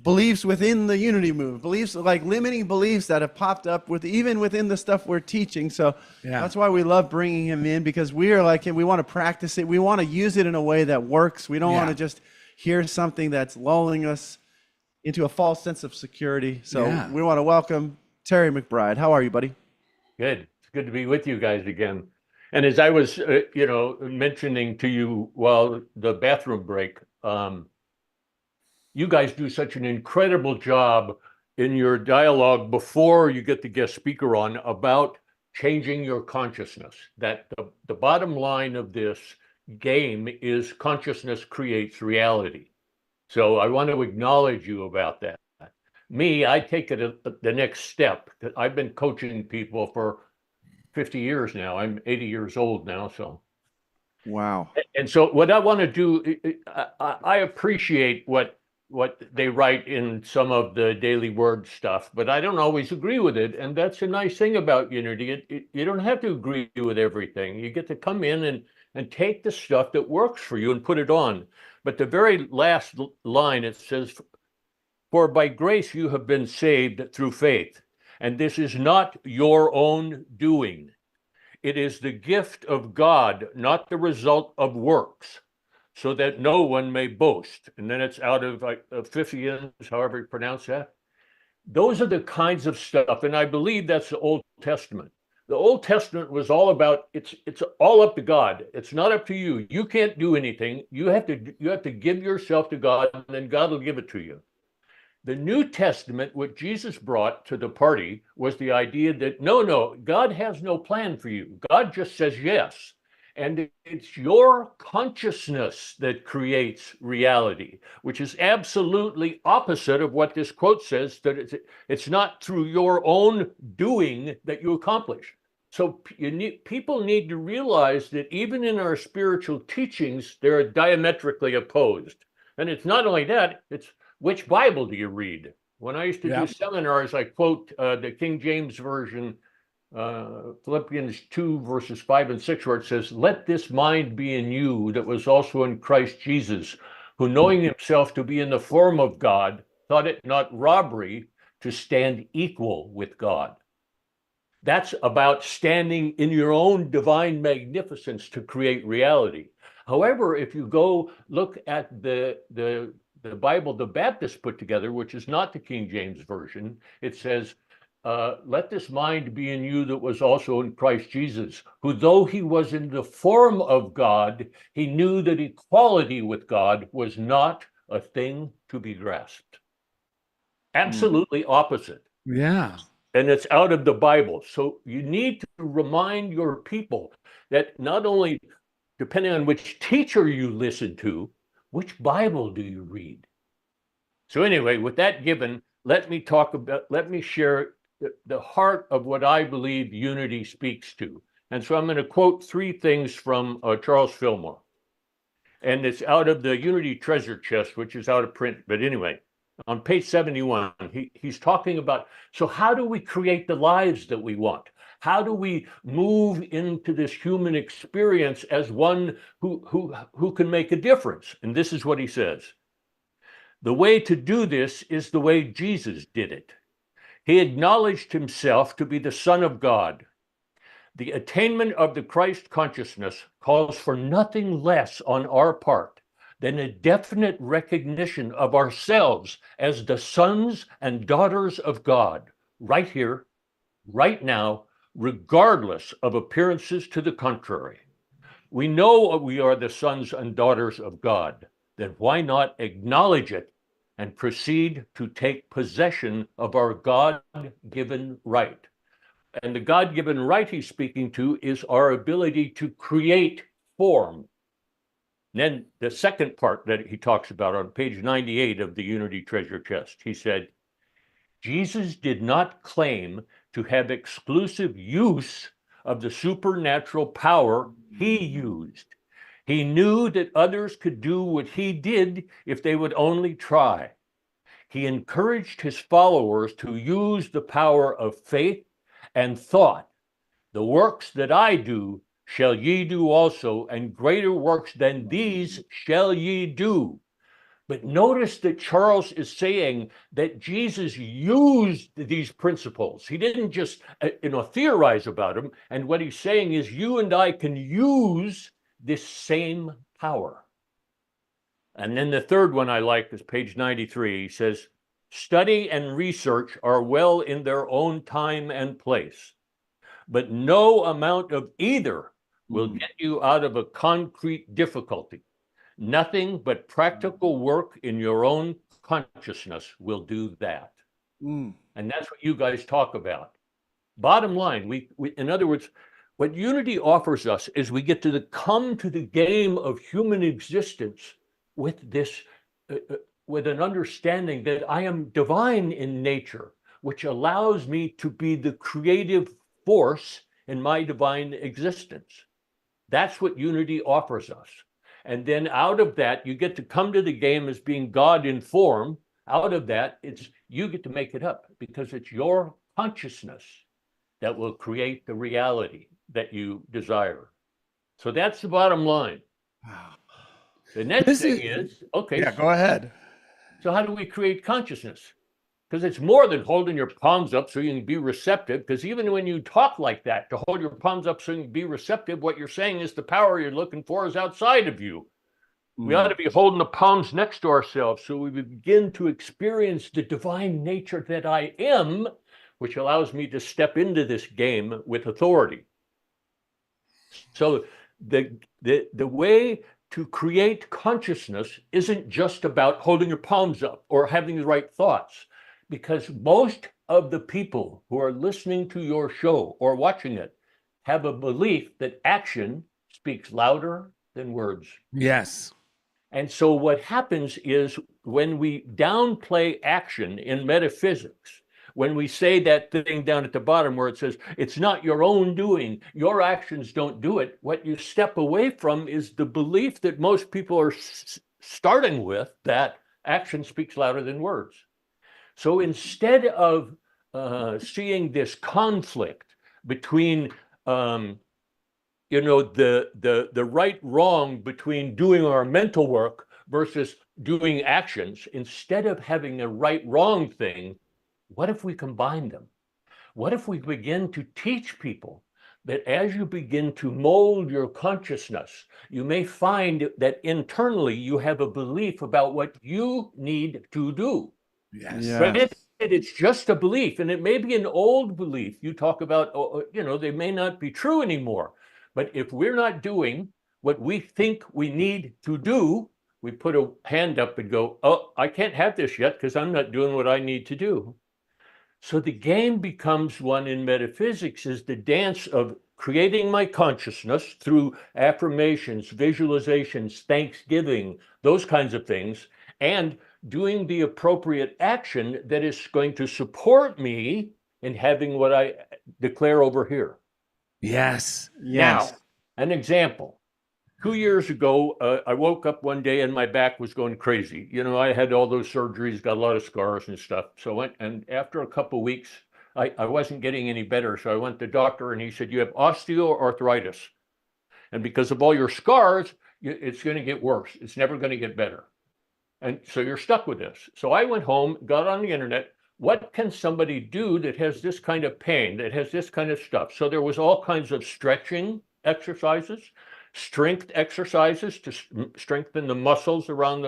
beliefs within the unity movement, beliefs like limiting beliefs that have popped up even within the stuff we're teaching. So that's why we love bringing him in, because we are like him. We want to practice it. We want to use it in a way that works. We don't want to just hear something that's lulling us into a false sense of security. So we want to welcome Terry McBride. How are you, buddy? Good. It's good to be with you guys again. And as I was, mentioning to you while the bathroom break, you guys do such an incredible job in your dialogue before you get the guest speaker on about changing your consciousness. That the bottom line of this game is consciousness creates reality. So I want to acknowledge you about that. Me, I take it the next step. I've been coaching people for 50 years now. I'm 80 years old now, so. Wow. And so what I want to do, I appreciate what they write in some of the Daily Word stuff, but I don't always agree with it. And that's a nice thing about Unity. You don't have to agree with everything. You get to come in and take the stuff that works for you and put it on. But the very last line, it says, for by grace you have been saved through faith. And this is not your own doing. It is the gift of God, not the result of works, so that no one may boast. And then it's out of Philippians, however you pronounce that. Those are the kinds of stuff. And I believe that's the Old Testament. The Old Testament was all about, it's all up to God. It's not up to you. You can't do anything. You have to give yourself to God, and then God will give it to you. The New Testament, what Jesus brought to the party, was the idea that no, God has no plan for you. God just says yes. And it's your consciousness that creates reality, which is absolutely opposite of what this quote says, that it's not through your own doing that you accomplish. So people need to realize that even in our spiritual teachings, they're diametrically opposed. And it's not only that, it's which Bible do you read? When I used to do seminars, I quote the King James Version, Philippians 2, verses 5 and 6, where it says, let this mind be in you that was also in Christ Jesus, who knowing himself to be in the form of God, thought it not robbery to stand equal with God. That's about standing in your own divine magnificence to create reality. However, if you go look at the Bible the Baptists put together, which is not the King James Version, it says, let this mind be in you that was also in Christ Jesus, who though he was in the form of God, he knew that equality with God was not a thing to be grasped. Absolutely opposite. Yeah. And it's out of the Bible. So you need to remind your people that not only, depending on which teacher you listen to, which Bible do you read? So anyway, with that given, let me share the heart of what I believe unity speaks to. And so I'm going to quote three things from Charles Fillmore. And it's out of the Unity Treasure Chest, which is out of print. But anyway, on page 71, he's talking about, so how do we create the lives that we want? How do we move into this human experience as one who can make a difference? And this is what he says. The way to do this is the way Jesus did it. He acknowledged himself to be the Son of God. The attainment of the Christ consciousness calls for nothing less on our part than a definite recognition of ourselves as the sons and daughters of God, right here, right now, regardless of appearances to the contrary. We know we are the sons and daughters of God. Then why not acknowledge it and proceed to take possession of our God-given right? And the God-given right he's speaking to is our ability to create form. And then the second part that he talks about on page 98 of the Unity Treasure Chest, he said, Jesus did not claim to have exclusive use of the supernatural power he used. He knew that others could do what he did if they would only try. He encouraged his followers to use the power of faith and thought. The works that I do shall ye do also, and greater works than these shall ye do. But notice that Charles is saying that Jesus used these principles. He didn't just theorize about them. And what he's saying is you and I can use this same power. And then the third one I like is page 93. He says, study and research are well in their own time and place, but no amount of either will get you out of a concrete difficulty. Nothing but practical work in your own consciousness will do that. And that's what you guys talk about. Bottom line, we in other words, what unity offers us is we get to come to the game of human existence with this, with an understanding that I am divine in nature, which allows me to be the creative force in my divine existence. That's what unity offers us. And then out of that, you get to come to the game as being God in form. Out of that, you get to make it up because it's your consciousness that will create the reality that you desire. So that's the bottom line. Wow. The next thing is, okay. Yeah, go ahead. So how do we create consciousness? Because it's more than holding your palms up so you can be receptive. Because even when you talk like that, to hold your palms up so you can be receptive, what you're saying is the power you're looking for is outside of you. We ought to be holding the palms next to ourselves so we begin to experience the divine nature that I am, which allows me to step into this game with authority. So the way to create consciousness isn't just about holding your palms up or having the right thoughts, because most of the people who are listening to your show or watching it have a belief that action speaks louder than words. Yes. And so what happens is when we downplay action in metaphysics, when we say that thing down at the bottom where it says, it's not your own doing, your actions don't do it, what you step away from is the belief that most people are starting with, that action speaks louder than words. So instead of seeing this conflict between the right wrong between doing our mental work versus doing actions, instead of having a right wrong thing, what if we combine them? What if we begin to teach people that as you begin to mold your consciousness, you may find that internally you have a belief about what you need to do. Yes. Yeah. Right? it's just a belief, and it may be an old belief. You talk about, they may not be true anymore. But if we're not doing what we think we need to do, we put a hand up and go, oh, I can't have this yet because I'm not doing what I need to do. So the game becomes one in metaphysics, is the dance of creating my consciousness through affirmations, visualizations, thanksgiving, those kinds of things, and doing the appropriate action that is going to support me in having what I declare over here. Yes. Now, an example. 2 years ago, I woke up one day and my back was going crazy. I had all those surgeries, got a lot of scars and stuff. So and after a couple of weeks, I wasn't getting any better. So I went to the doctor and he said, you have osteoarthritis. And because of all your scars, it's going to get worse. It's never going to get better. And so you're stuck with this. So I went home, got on the internet. What can somebody do that has this kind of pain, that has this kind of stuff? So there was all kinds of stretching exercises, strength exercises to strengthen the muscles around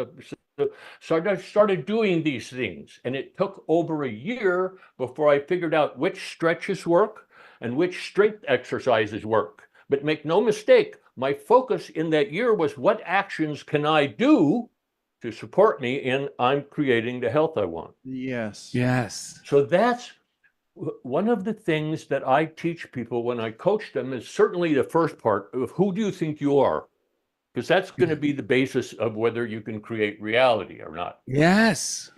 so I started doing these things, and it took over a year before I figured out which stretches work and which strength exercises work. But make no mistake, my focus in that year was what actions can I do to support me in I'm creating the health I want. Yes. Yes. So that's one of the things that I teach people when I coach them, is certainly the first part of who do you think you are? Because that's going to be the basis of whether you can create reality or not. Yes.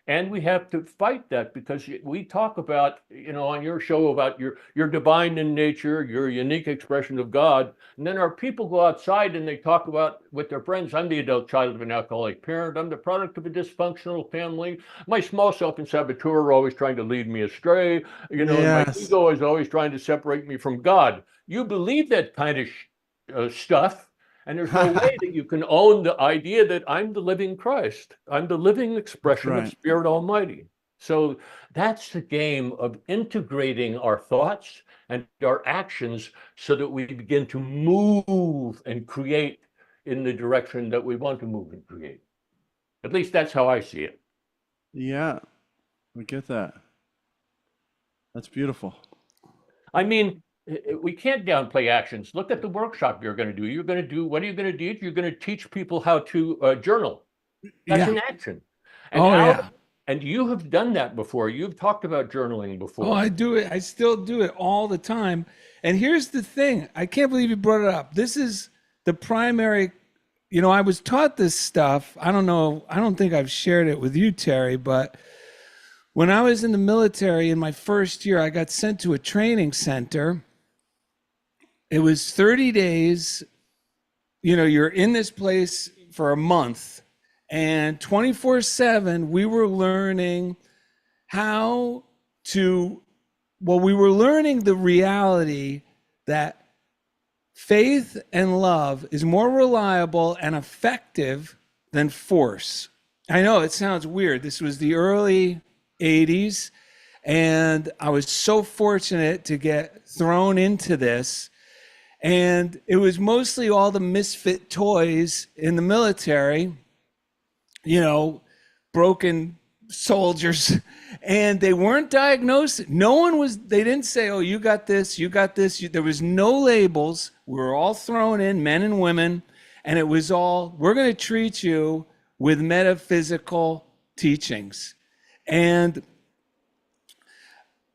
And we have to fight that, because we talk about, on your show about you're divine in nature, you're a unique expression of God. And then our people go outside and they talk about with their friends, I'm the adult child of an alcoholic parent. I'm the product of a dysfunctional family. My small self and saboteur are always trying to lead me astray. And my ego is always trying to separate me from God. You believe that kind of stuff. And there's no way that you can own the idea that I'm the living Christ. I'm the living expression of Spirit Almighty. So that's the game of integrating our thoughts and our actions so that we begin to move and create in the direction that we want to move and create. At least that's how I see it. Yeah, we get that. That's beautiful. I mean, we can't downplay actions. Look at the workshop you're going to do. What are you going to do? You're going to teach people how to journal. That's an action. And and you have done that before. You've talked about journaling before. Oh, I do it. I still do it all the time. And here's the thing. I can't believe you brought it up. This is the primary, I was taught this stuff. I don't know. I don't think I've shared it with you, Terry, but when I was in the military in my first year, I got sent to a training center. It was 30 days, you're in this place for a month, and 24/7, we were learning we were learning the reality that faith and love is more reliable and effective than force. I know it sounds weird. This was the early 80s, and I was so fortunate to get thrown into this. And it was mostly all the misfit toys in the military, broken soldiers, and they weren't diagnosed. They didn't say, oh, you got this, you got this. There was no labels. We were all thrown in, men and women, and it was all, we're going to treat you with metaphysical teachings. And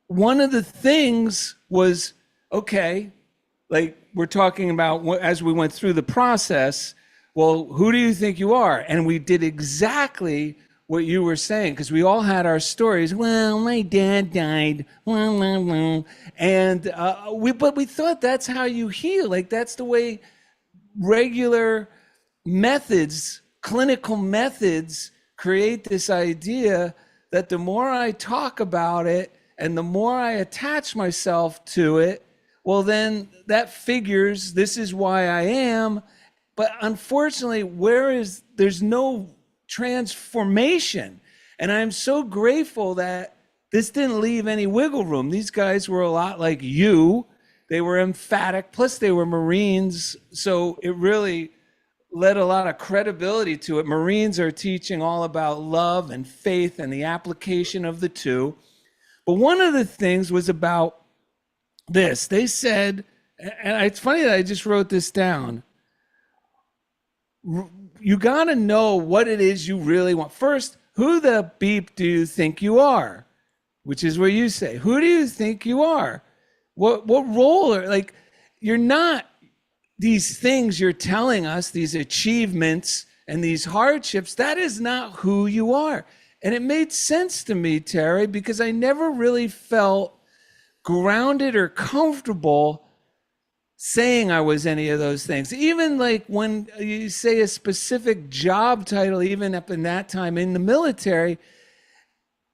one of the things was, okay, like we're talking about as we went through the process, well, who do you think you are? And we did exactly what you were saying, because we all had our stories. Well, my dad died. And but we thought that's how you heal. Like that's the way regular methods, clinical methods, create this idea that the more I talk about it and the more I attach myself to it, well, then that figures this is why I am. But unfortunately, there's no transformation. And I'm so grateful that this didn't leave any wiggle room. These guys were a lot like you. They were emphatic, plus they were Marines. So it really led a lot of credibility to it. Marines are teaching all about love and faith and the application of the two. But one of the things was about this. They said, and it's funny that I just wrote this down. You got to know what it is you really want. First, who the beep do you think you are? Which is what you say. Who do you think you are? What role are, like, you're not these things you're telling us, these achievements and these hardships. That is not who you are. And it made sense to me, Terry, because I never really felt grounded or comfortable saying I was any of those things. Even like when you say a specific job title, even up in that time in the military,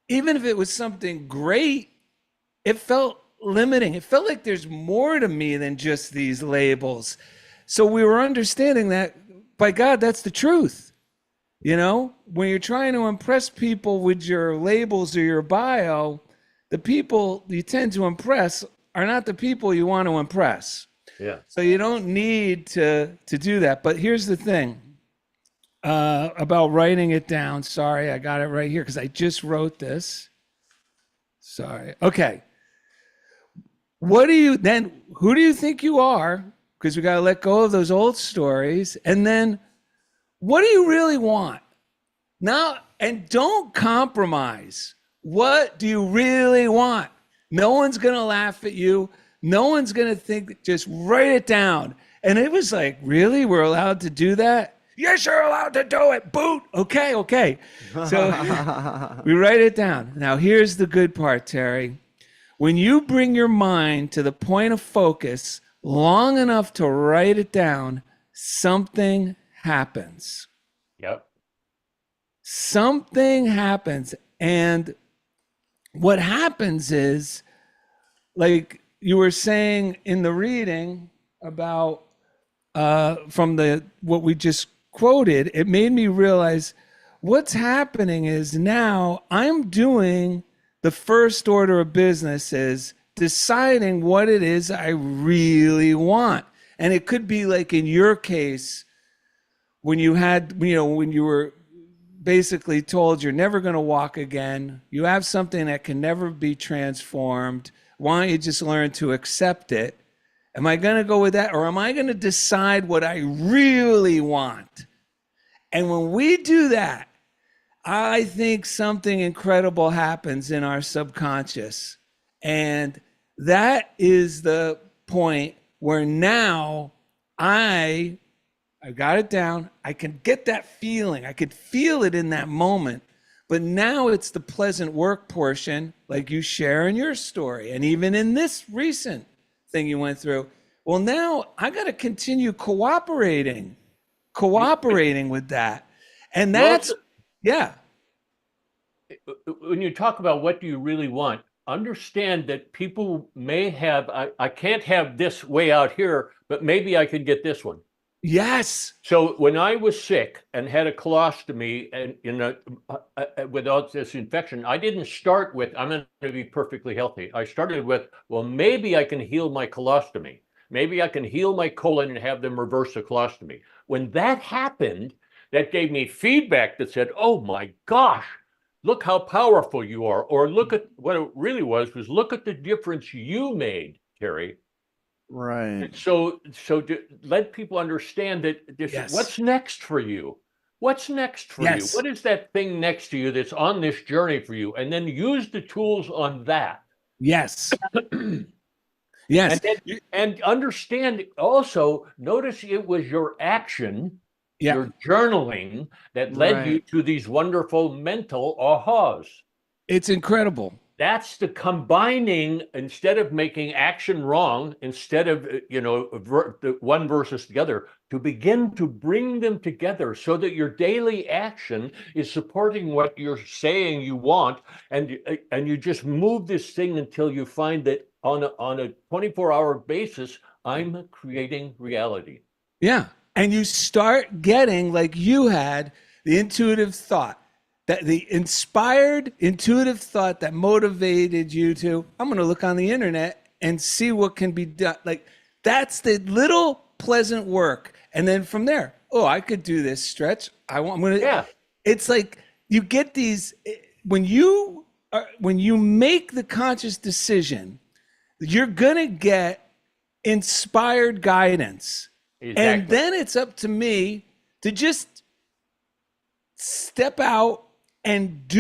even if it was something great, it felt limiting. It felt like there's more to me than just these labels. So we were understanding that, by God, that's the truth. You know, when you're trying to impress people with your labels or your bio, the people you tend to impress are not the people you want to impress. Yeah. So you don't need to do that. But here's the thing about writing it down. Sorry, I got it right here because I just wrote this. Sorry. Okay. Who do you think you are? Because we got to let go of those old stories. And then what do you really want? Now, and don't compromise. What do you really want? No one's going to laugh at you. No one's going to think, just write it down. And it was like, really? We're allowed to do that? Yes, you're allowed to do it. Boot. Okay. So we write it down. Now, here's the good part, Terry. When you bring your mind to the point of focus long enough to write it down, something happens. Yep. Something happens. And what happens is, like you were saying in the reading about from what we just quoted, it made me realize what's happening is now I'm doing the first order of business is deciding what it is I really want. And it could be like in your case, when you were basically told you're never going to walk again, you have something that can never be transformed. Why don't you just learn to accept it? Am I going to go with that? Or am I going to decide what I really want? And when we do that, I think something incredible happens in our subconscious. And that is the point where now I got it down. I can get that feeling. I could feel it in that moment. But now it's the pleasant work portion, like you share in your story. And even in this recent thing you went through. Well, now I got to continue cooperating with that. And that's, yeah. When you talk about what do you really want, understand that people may have, I can't have this way out here, but maybe I could get this one. Yes. So when I was sick and had a colostomy and without this infection, I didn't start with, I'm going to be perfectly healthy. I started with, well, maybe I can heal my colostomy. Maybe I can heal my colon and have them reverse the colostomy. When that happened, that gave me feedback that said, oh my gosh, look how powerful you are. Or look at what it really was look at the difference you made, Terry. Right. So to let people understand that this, yes. What's next for you? What's next for yes. you? What is that thing next to you that's on this journey for you? And then use the tools on that. Yes. yes. And understand also, notice it was your action, yeah. your journaling that led you to these wonderful mental ahas. It's incredible. That's the combining, instead of making action wrong, instead of, the one versus the other, to begin to bring them together so that your daily action is supporting what you're saying you want. And you just move this thing until you find that on a 24-hour basis, I'm creating reality. Yeah. And you start getting, like you had, the intuitive thought. That the inspired, intuitive thought that motivated you to, I'm going to look on the internet and see what can be done. Like, that's the little pleasant work. And then from there, oh, I could do this stretch. I'm gonna. Yeah. It's like you get these when you make the conscious decision, you're gonna get inspired guidance, Exactly. and then it's up to me to just step out and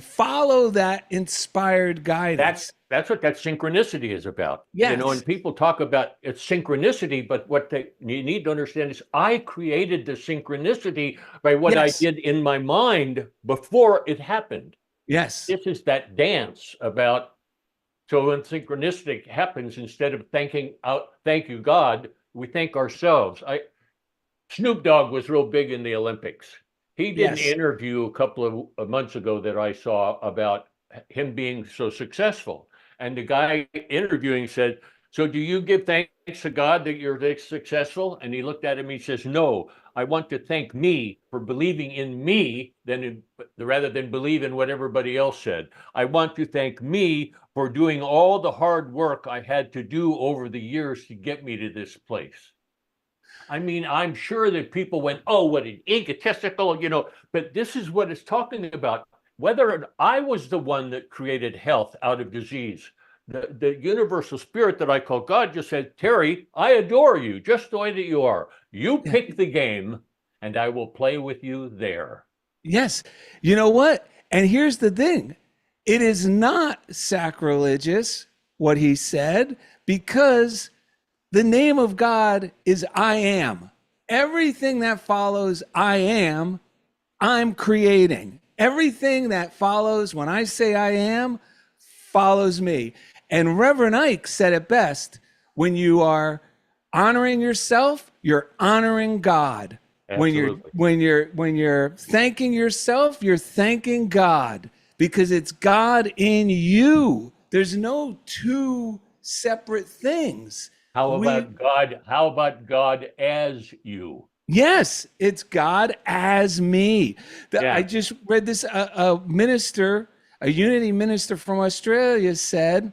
follow that inspired guidance. That's what that synchronicity is about. Yes. You know, and people talk about it's synchronicity, but what you need to understand is I created the synchronicity by what I did in my mind before it happened. Yes. This is that dance about, so when synchronicity happens, instead of thank you, God, we thank ourselves. Snoop Dogg was real big in the Olympics. He did an interview a couple of months ago that I saw about him being so successful. And the guy interviewing said, so do you give thanks to God that you're this successful? And he looked at him, he says, no, I want to thank me for believing in me rather than believe in what everybody else said. I want to thank me for doing all the hard work I had to do over the years to get me to this place. I mean, I'm sure that people went, oh, what an egotistical, but this is what it's talking about. Whether I was the one that created health out of disease, the universal spirit that I call God just said, Terry, I adore you just the way that you are. You pick the game and I will play with you there. Yes. You know what? And here's the thing. It is not sacrilegious what he said, because the name of God is I am. Everything that follows I am, I'm creating. Everything that follows when I say I am follows me. And Reverend Ike said it best: when you are honoring yourself, you're honoring God. Absolutely. When you're thanking yourself, you're thanking God, because it's God in you. There's no two separate things. How about God? How about God as you? Yes, it's God as me. I just read this. A unity minister from Australia said,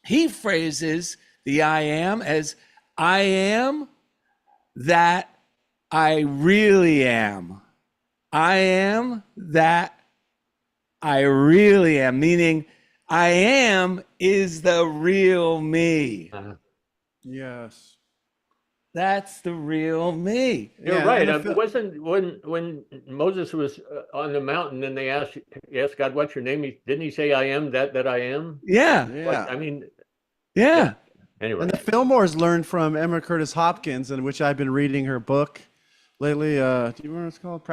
he phrases the I am as I am that I really am. I am that I really am, meaning I am is the real me. Yes. That's the real me. You're right. Wasn't when Moses was on the mountain and they asked God, "What's your name?" Didn't he say, "I am that I am"? Yeah. Yeah. I mean, yeah. Anyway, and the Fillmores learned from Emma Curtis Hopkins, in which I've been reading her book lately. Do you remember what it's called?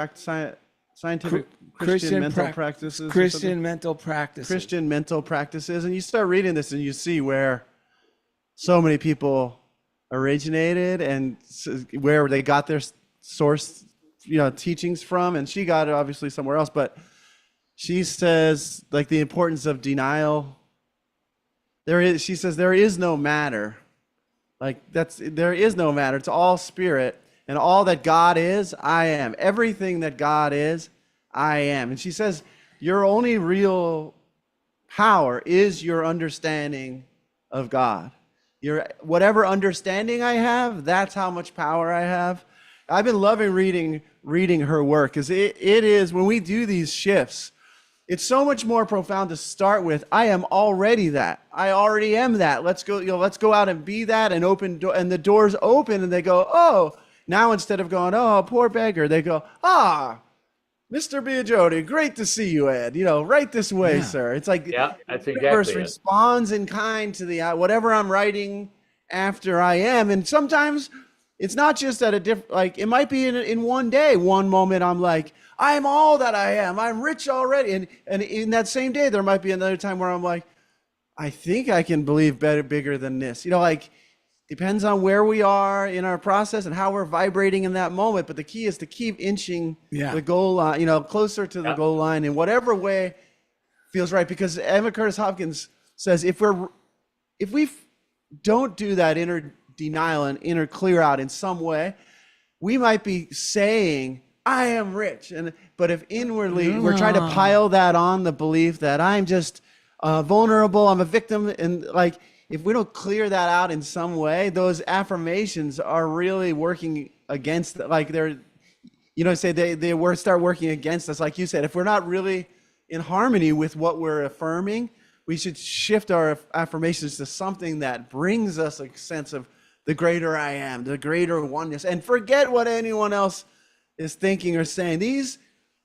Scientific Christian mental practices. Christian mental practices. Christian mental practices, and you start reading this, and you see where so many people originated and where they got their source, teachings from. And she got it obviously somewhere else, but she says, like, the importance of denial. She says there is no matter. There is no matter. It's all spirit, and all that God is, I am. Everything that God is, I am. And she says your only real power is your understanding of God. Whatever understanding I have, that's how much power I have. I've been loving reading her work, because it is, when we do these shifts, it's so much more profound to start with. I am already that. I already am that. Let's go out and be that, and and the doors open, and they go, oh, now instead of going, oh, poor beggar, they go, Mr. Biagioni, great to see you, Ed. Right this way, sir. It's like that's the universe exactly responds in kind to the whatever I'm writing after I am. And sometimes it's not just at a different, like, it might be in one day. One moment I'm like, I'm all that I am. I'm rich already. And in that same day, there might be another time where I'm like, I think I can believe bigger than this. Depends on where we are in our process and how we're vibrating in that moment. But the key is to keep inching the goal line, closer to the goal line in whatever way feels right. Because Emma Curtis Hopkins says if we don't do that inner denial and inner clear out in some way, we might be saying, I am rich. But if inwardly we're trying to pile that on the belief that I'm just vulnerable, I'm a victim, and if we don't clear that out in some way, those affirmations are really working against, they're say they start working against us. Like you said, if we're not really in harmony with what we're affirming, we should shift our affirmations to something that brings us a sense of the greater I am, the greater oneness, and forget what anyone else is thinking or saying. These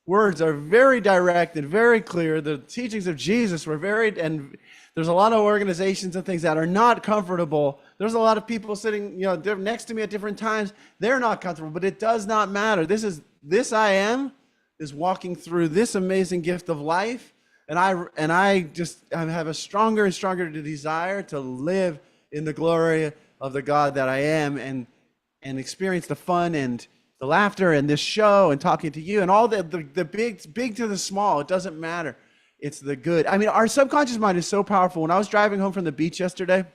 words are very direct and very clear. The teachings of Jesus were and there's a lot of organizations and things that are not comfortable. There's a lot of people sitting, next to me at different times. They're not comfortable, but it does not matter. This I am is walking through this amazing gift of life. And I have a stronger and stronger desire to live in the glory of the God that I am and experience the fun and the laughter and this show and talking to you and all the big to the small. It doesn't matter. It's the good. I mean, our subconscious mind is so powerful. When I was driving home from the beach yesterday,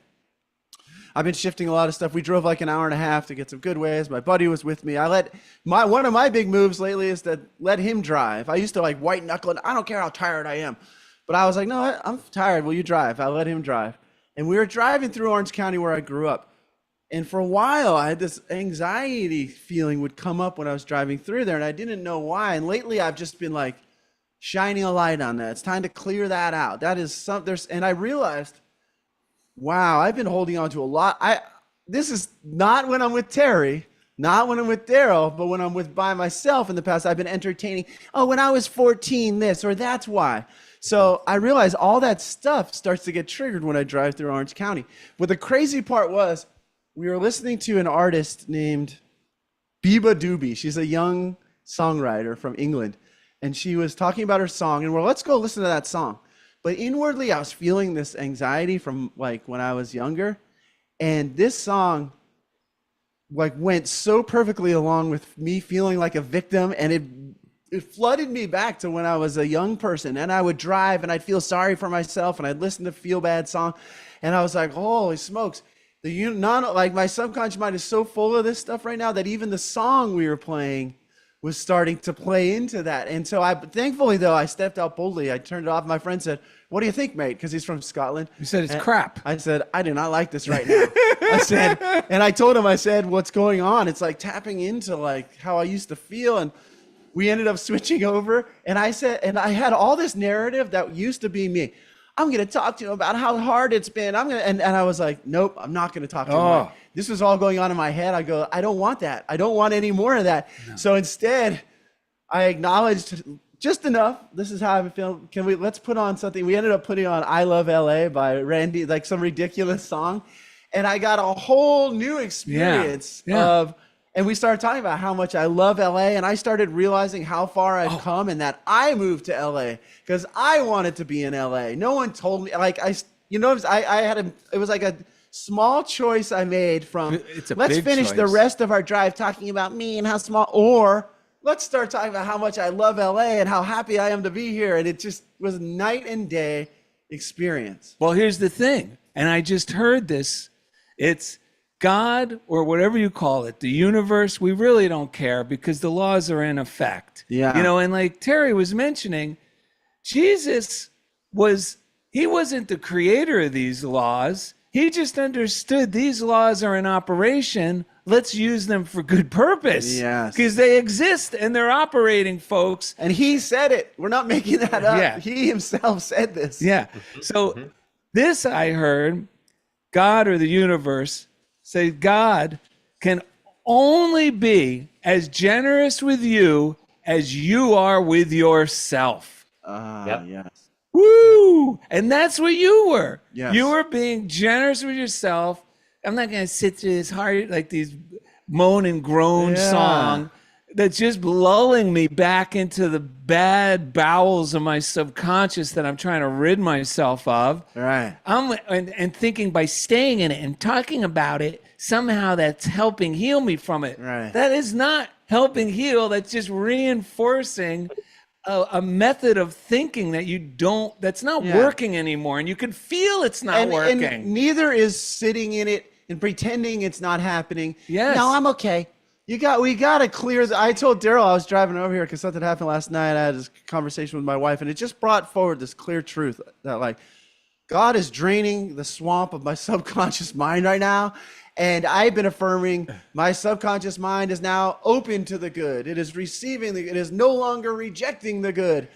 I've been shifting a lot of stuff. We drove like an hour and a half to get some good ways. My buddy was with me. One of my big moves lately is to let him drive. I used to like white knuckle it. I don't care how tired I am. But I was like, no, I'm tired. Will you drive? I let him drive. And we were driving through Orange County where I grew up. And for a while, I had this anxiety feeling would come up when I was driving through there. And I didn't know why. And lately, I've just been like shining a light on that. It's time to clear that out. That is and I realized, wow, I've been holding on to a lot. This is not when I'm with Terry, not when I'm with Darrell, but when I'm by myself in the past, I've been entertaining, when I was 14, this, or that's why. So I realized all that stuff starts to get triggered when I drive through Orange County. But the crazy part was we were listening to an artist named Biba Doobie. She's a young songwriter from England. And she was talking about her song. And let's go listen to that song. But inwardly, I was feeling this anxiety from like when I was younger. And this song like went so perfectly along with me feeling like a victim. And it flooded me back to when I was a young person. And I would drive and I'd feel sorry for myself. And I'd listen to Feel Bad song. And I was like, holy smokes. My subconscious mind is so full of this stuff right now that even the song we were playing was starting to play into that. And so thankfully though, I stepped out boldly. I turned it off. My friend said, what do you think, mate? Because he's from Scotland. You said it's crap. I said, I do not like this right now. I told him, what's going on? It's like tapping into like how I used to feel. And we ended up switching over. And I had all this narrative that used to be me. I'm going to talk to him about how hard it's been. And I was like, nope, I'm not going to talk to him. This was all going on in my head. I go, I don't want that. I don't want any more of that. No. So instead, I acknowledged just enough. This is how I'm feeling. Let's put on something. We ended up putting on I Love LA by Randy, like some ridiculous song. And I got a whole new experience of, and we started talking about how much I love LA. And I started realizing how far I've come and that I moved to LA because I wanted to be in LA. No one told me, it was like a small choice I made from, let's finish the rest of our drive talking about me and how small, or let's start talking about how much I love LA and how happy I am to be here. And it just was night and day experience. Well, here's the thing. And I just heard this. It's God, or whatever you call it, the universe, we really don't care because the laws are in effect. Yeah. And like Terry was mentioning, Jesus he wasn't the creator of these laws. He just understood these laws are in operation. Let's use them for good purpose. Yes. Because they exist and they're operating, folks. And he said it. We're not making that up. Yeah. He himself said this. Yeah. So this I heard, God or the universe, say God can only be as generous with you as you are with yourself. Yes. Woo! And that's what you were. Yes. You were being generous with yourself. I'm not going to sit through this hard, like these moan and groan song that's just lulling me back into the bad bowels of my subconscious that I'm trying to rid myself of. Right. And thinking by staying in it and talking about it, somehow that's helping heal me from it. Right. That is not helping heal. That's just reinforcing a method of thinking that's not working anymore. And you can feel it's not working. And neither is sitting in it and pretending it's not happening. Yes. No, I'm okay. We got to clear. I told Darrell I was driving over here because something happened last night. I had this conversation with my wife, and it just brought forward this clear truth that like God is draining the swamp of my subconscious mind right now. And I've been affirming my subconscious mind is now open to the good. It is receiving it is no longer rejecting the good,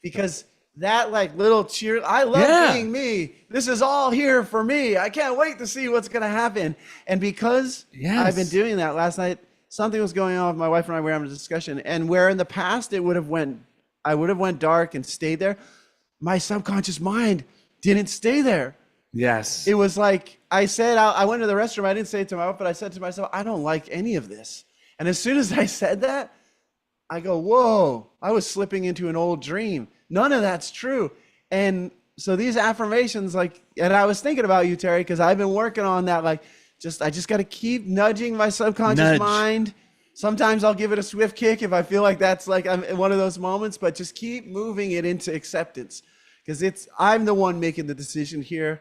because that like little cheer, I love Yeah. being me. This is all here for me. I can't wait to see what's going to happen. And because I've been Yes. doing that, last night something was going on with my wife and I. We were having a discussion, and where in the past I would have went dark and stayed there, my subconscious mind didn't stay there. Yes. It was like I said, I went to the restroom. I didn't say it to my wife, but I said to myself, I don't like any of this. And as soon as I said that, I go, whoa, I was slipping into an old dream. None of that's true. And so these affirmations, like, and I was thinking about you, Terry, because I've been working on that. Like, I just got to keep nudging my subconscious mind. Sometimes I'll give it a swift kick if I feel like that's like I'm in one of those moments, but just keep moving it into acceptance, because I'm the one making the decision here.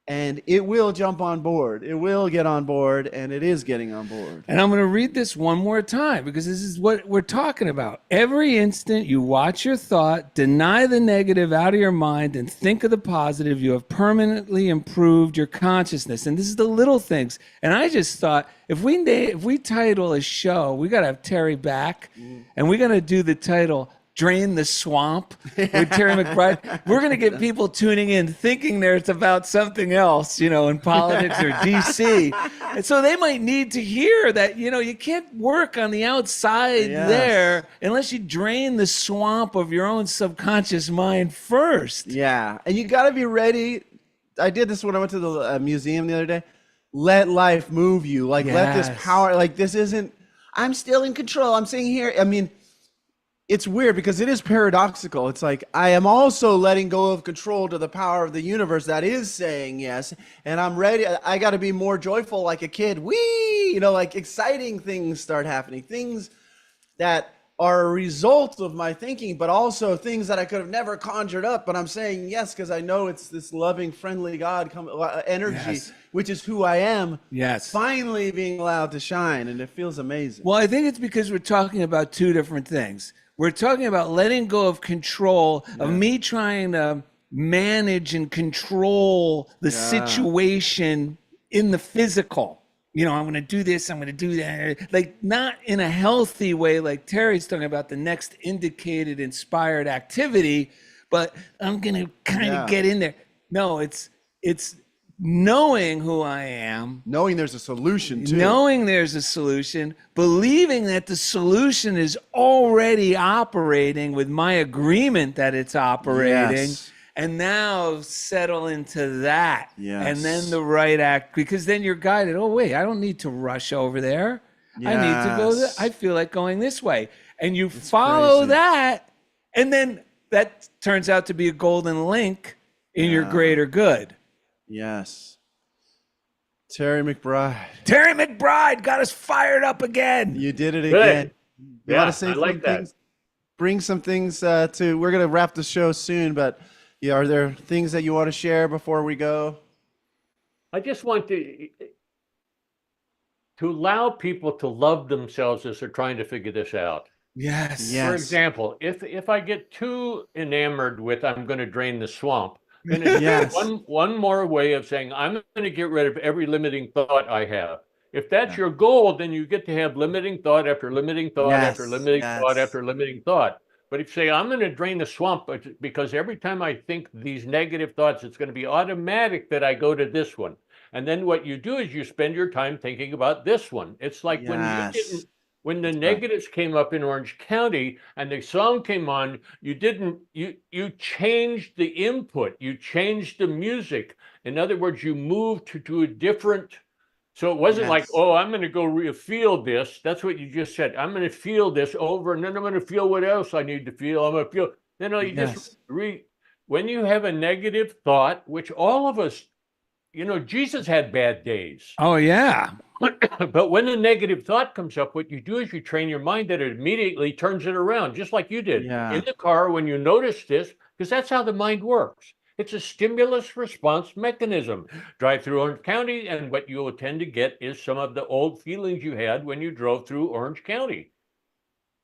And it will jump on board. It will get on board, and it is getting on board. And I'm going to read this one more time, because this is what we're talking about. Every instant you watch your thought, deny the negative out of your mind, and think of the positive, you have permanently improved your consciousness. And this is the little things. And I just thought, if we title a show, we got to have Terry back, and we're going to do the title, Drain the Swamp with Terry McBride. We're going to get people tuning in thinking it's about something else, in politics or DC. And so they might need to hear that, you can't work on the outside there unless you drain the swamp of your own subconscious mind first. Yeah. And you got to be ready. I did this when I went to the museum the other day. Let life move you. Like, let this power, like, this isn't, I'm still in control. I'm sitting here. I mean, it's weird because it is paradoxical. It's like, I am also letting go of control to the power of the universe that is saying yes. And I'm ready. I got to be more joyful like a kid. Whee! Like exciting things start happening. Things that are a result of my thinking, but also things that I could have never conjured up. But I'm saying yes because I know it's this loving, friendly God energy, which is who I am. Yes. Finally being allowed to shine. And it feels amazing. Well, I think it's because we're talking about two different things. We're talking about letting go of control, of me trying to manage and control the situation in the physical. I'm going to do this, I'm going to do that. Like, not in a healthy way, like Terry's talking about the next indicated inspired activity, but I'm going to kind of get in there. No, it's knowing who I am. Knowing there's a solution too. Knowing there's a solution, believing that the solution is already operating with my agreement that it's operating. Yes. And now settle into that. Yes. And then the right act, because then you're guided. Oh, wait, I don't need to rush over there. I need to go I feel like going this way. And you follow that. And then that turns out to be a golden link in your greater good. Yes. Terry McBride. Terry McBride got us fired up again. You did it again. You want to say I like that. Things, bring some things we're going to wrap the show soon, but are there things that you want to share before we go? I just want to allow people to love themselves as they're trying to figure this out. Yes. For example, if I get too enamored with I'm going to drain the swamp, then it's one more way of saying I'm going to get rid of every limiting thought I have. If that's your goal, then you get to have limiting thought after limiting thought after limiting thought after limiting thought. But if you say I'm going to drain the swamp because every time I think these negative thoughts, it's going to be automatic that I go to this one. And then what you do is you spend your time thinking about this one. It's like when the negatives came up in Orange County and the song came on, you changed the input, you changed the music. In other words, you moved to a different, so it wasn't like, oh, I'm going to go feel this. That's what you just said. I'm going to feel this over, and then I'm going to feel what else I need to feel. I'm going to feel, just when you have a negative thought, which all of us, Jesus had bad days. Oh, yeah. But when a negative thought comes up, what you do is you train your mind that it immediately turns it around, just like you did in the car when you notice this, because that's how the mind works. It's a stimulus response mechanism. Drive through Orange County, and what you will tend to get is some of the old feelings you had when you drove through Orange County.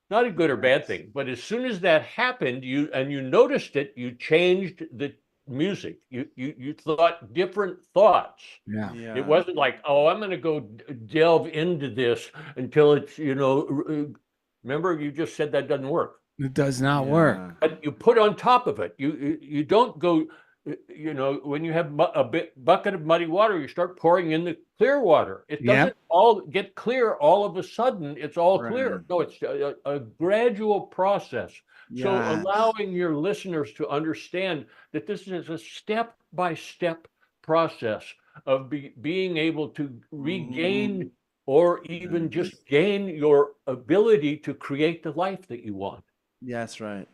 Not a good or bad thing, but as soon as that happened, you noticed it, you changed the music. You thought different thoughts. Yeah. Yeah. It wasn't like, oh, I'm going to go delve into this until it's, remember you just said that doesn't work. It does not work. But you put on top of it. You don't go, when you have a bucket of muddy water, you start pouring in the clear water. It doesn't all get clear all of a sudden. It's all clear. No, it's a gradual process. So allowing your listeners to understand that this is a step-by-step process of being able to regain or even just gain your ability to create the life that you want. Yes, right.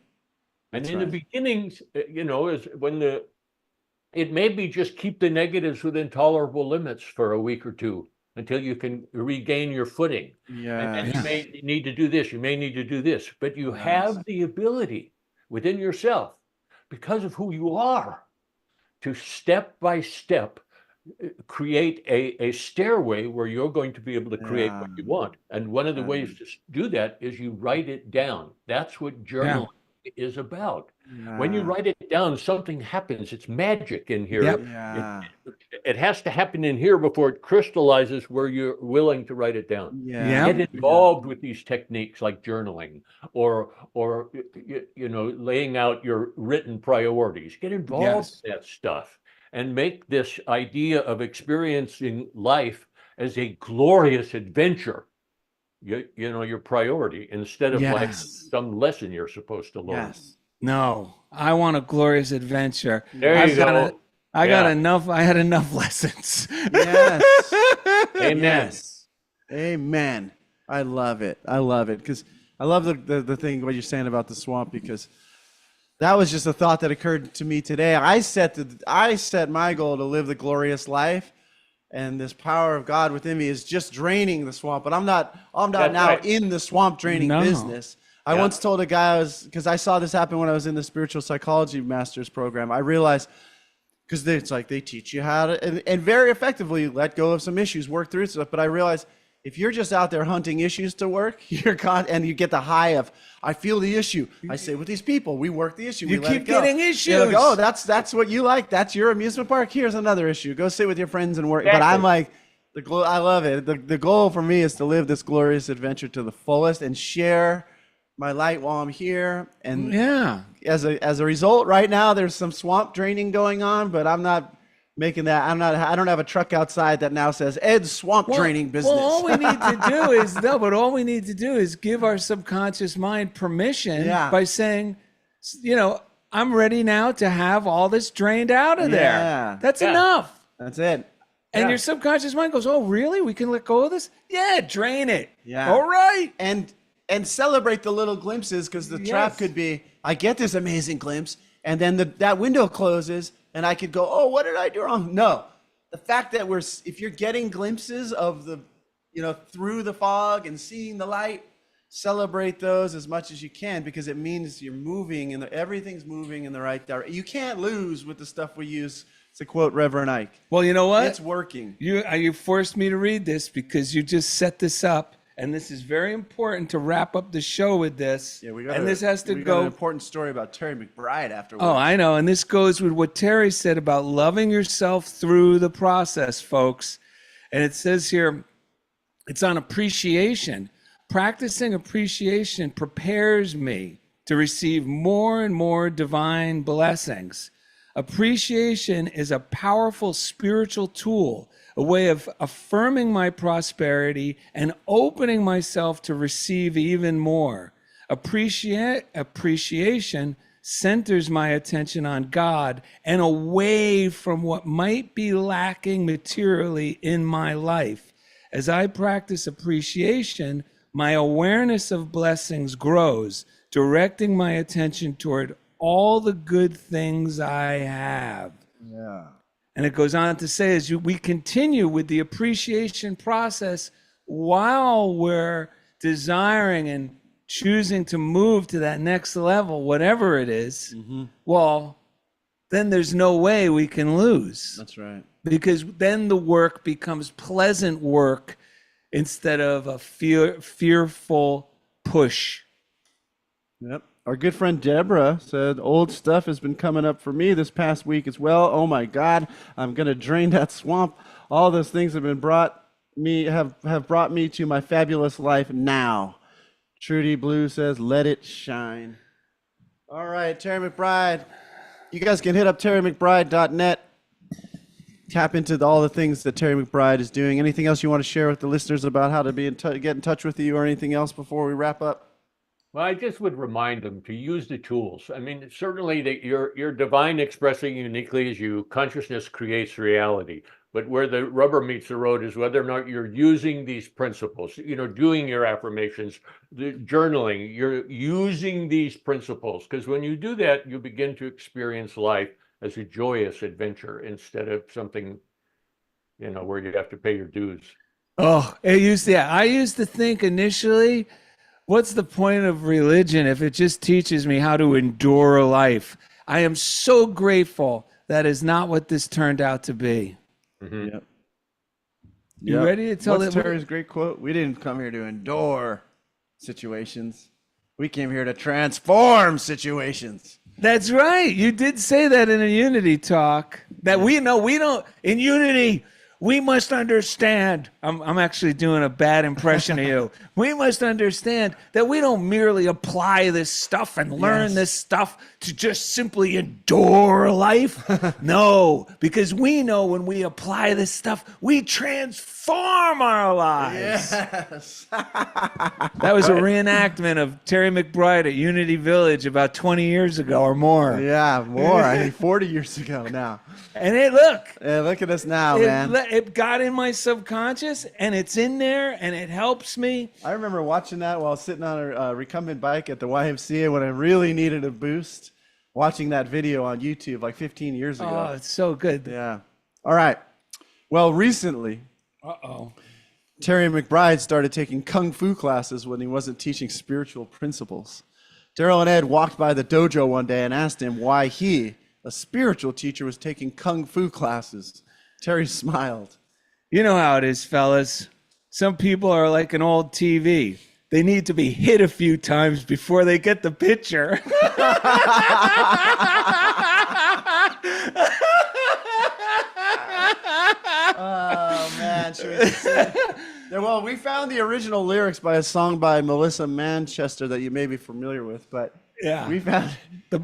And That's in the right. beginnings, is when it may be just keep the negatives within tolerable limits for a week or two until you can regain your footing. And then you may need to do this, you may need to do this, but you have the ability within yourself, because of who you are, to step by step create a stairway where you're going to be able to create what you want. And one of the ways to do that is you write it down. That's what journaling is about. When you write it down, something happens. It's magic in here. It has to happen in here before it crystallizes where you're willing to write it down. Get involved with these techniques like journaling or laying out your written priorities. Get involved with that stuff and make this idea of experiencing life as a glorious adventure, your priority, instead of like some lesson you're supposed to learn. No, I want a glorious adventure. There you go. I got enough. I had enough lessons. Amen. Amen. I love it. I love it because I love the thing what you're saying about the swamp, because that was just a thought that occurred to me today. I set my goal to live the glorious life, and this power of God within me is just draining the swamp. But I'm not now in the swamp draining business. I once told a guy, because I saw this happen when I was in the spiritual psychology master's program. I realized, because it's like they teach you how to, and very effectively let go of some issues, work through stuff. But I realized if you're just out there hunting issues to work, you're caught, and you get the high of, I feel the issue. I say with these people, we work the issue. You we let keep it go. getting issues. You're like, oh, that's what you like. That's your amusement park. Here's another issue. Go sit with your friends and work. But I'm like, I love it. The goal for me is to live this glorious adventure to the fullest and share my light while I'm here. And as a result, right now there's some swamp draining going on, but I'm not making that. I don't have a truck outside that now says Ed's swamp draining business. Well, all we need to do is all we need to do is give our subconscious mind permission by saying, I'm ready now to have all this drained out of there. That's enough. That's it. And your subconscious mind goes, oh, really? We can let go of this? Yeah, drain it. Yeah. All right. And celebrate the little glimpses, because the trap could be, I get this amazing glimpse, and then that window closes, and I could go, oh, what did I do wrong? No, the fact that if you're getting glimpses of the, through the fog and seeing the light, celebrate those as much as you can, because it means you're moving and everything's moving in the right direction. You can't lose with the stuff we use. To quote Reverend Ike. Well, you know what? It's working. You forced me to read this because you just set this up. And this is very important to wrap up the show with this. Yeah, we got an important story about Terry McBride afterwards. Oh, I know. And this goes with what Terry said about loving yourself through the process, folks. And it says here, it's on appreciation. Practicing appreciation prepares me to receive more and more divine blessings. Appreciation is a powerful spiritual tool, a way of affirming my prosperity and opening myself to receive even more. Appreciation centers my attention on God and away from what might be lacking materially in my life. As I practice appreciation, my awareness of blessings grows, directing my attention toward all the good things I have. Yeah. And it goes on to say, as we continue with the appreciation process while we're desiring and choosing to move to that next level, whatever it is, well, then there's no way we can lose. That's right. Because then the work becomes pleasant work instead of a fearful push. Yep. Our good friend Deborah said, old stuff has been coming up for me this past week as well. Oh my God, I'm going to drain that swamp. All those things have brought me to my fabulous life now. Trudy Blue says, let it shine. All right, Terry McBride. You guys can hit up terrymcbride.net. Tap into all the things that Terry McBride is doing. Anything else you want to share with the listeners about how to get in touch with you, or anything else before we wrap up? Well, I just would remind them to use the tools. I mean, certainly that your divine expressing uniquely as you, consciousness creates reality. But where the rubber meets the road is whether or not you're using these principles, doing your affirmations, the journaling, you're using these principles. Because when you do that, you begin to experience life as a joyous adventure instead of something, where you have to pay your dues. Oh, I used to think initially, what's the point of religion if it just teaches me how to endure life? I am so grateful that is not what this turned out to be. Mm-hmm. Yep. You ready to tell What's it? Terry's great quote? We didn't come here to endure situations. We came here to transform situations. That's right. You did say that in a Unity talk. That we don't in Unity. We must understand. I'm actually doing a bad impression of you. We must understand that we don't merely apply this stuff and learn this stuff to just simply endure life. No, because we know when we apply this stuff, we transform our lives. Yes. That was a reenactment of Terry McBride at Unity Village about 20 years ago or more. Yeah, more. I think 40 years ago now. And Look at us now, man. It got in my subconscious, and it's in there, and it helps me. I remember watching that while sitting on a recumbent bike at the YMCA when I really needed a boost. Watching that video on YouTube like 15 years ago. Oh, it's so good. Yeah. All right. Well, recently, Terry McBride started taking kung fu classes when he wasn't teaching spiritual principles. Darrell and Ed walked by the dojo one day and asked him why he, a spiritual teacher, was taking kung fu classes. Terry smiled. You know how it is, fellas. Some people are like an old TV. They need to be hit a few times before they get the picture. Oh, man. Well, we found the original lyrics by a song by Melissa Manchester that you may be familiar with, but we found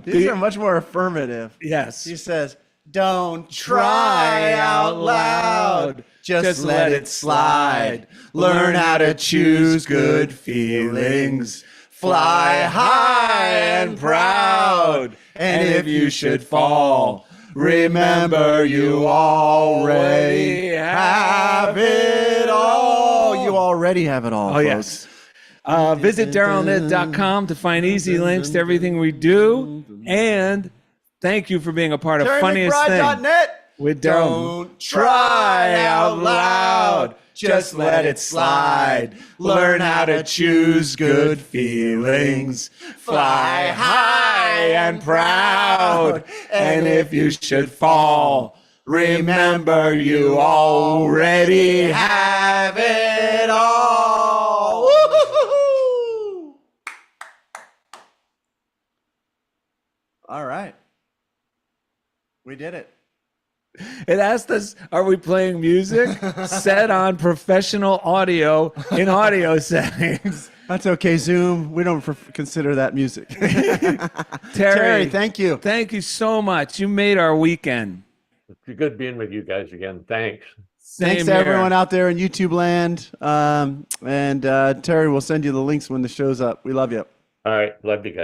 these are much more affirmative. Yes. She says, don't try out loud. Just let it slide. Learn how to choose good feelings. Fly high and proud. And if you should fall, remember you already have it all. You already have it all, Oh, folks. yes. Visit DarrellandEd.com to find easy links to everything we do. And thank you for being a part of Funniest Thing. TerryMcBride.net. With Darrell. Don't try out loud. Just let it slide. Learn how to choose good feelings. Fly high and proud. And if you should fall, remember you already have it all. Woo-hoo-hoo-hoo. All right. We did it. It asked us, are we playing music? Set on professional audio in audio settings. That's okay, Zoom. We don't consider that music. Terry, thank you. Thank you so much. You made our weekend. It's good being with you guys again. Thanks. Thanks to everyone out there in YouTube land. And Terry will send you the links when the show's up. We love you. All right. Love you guys.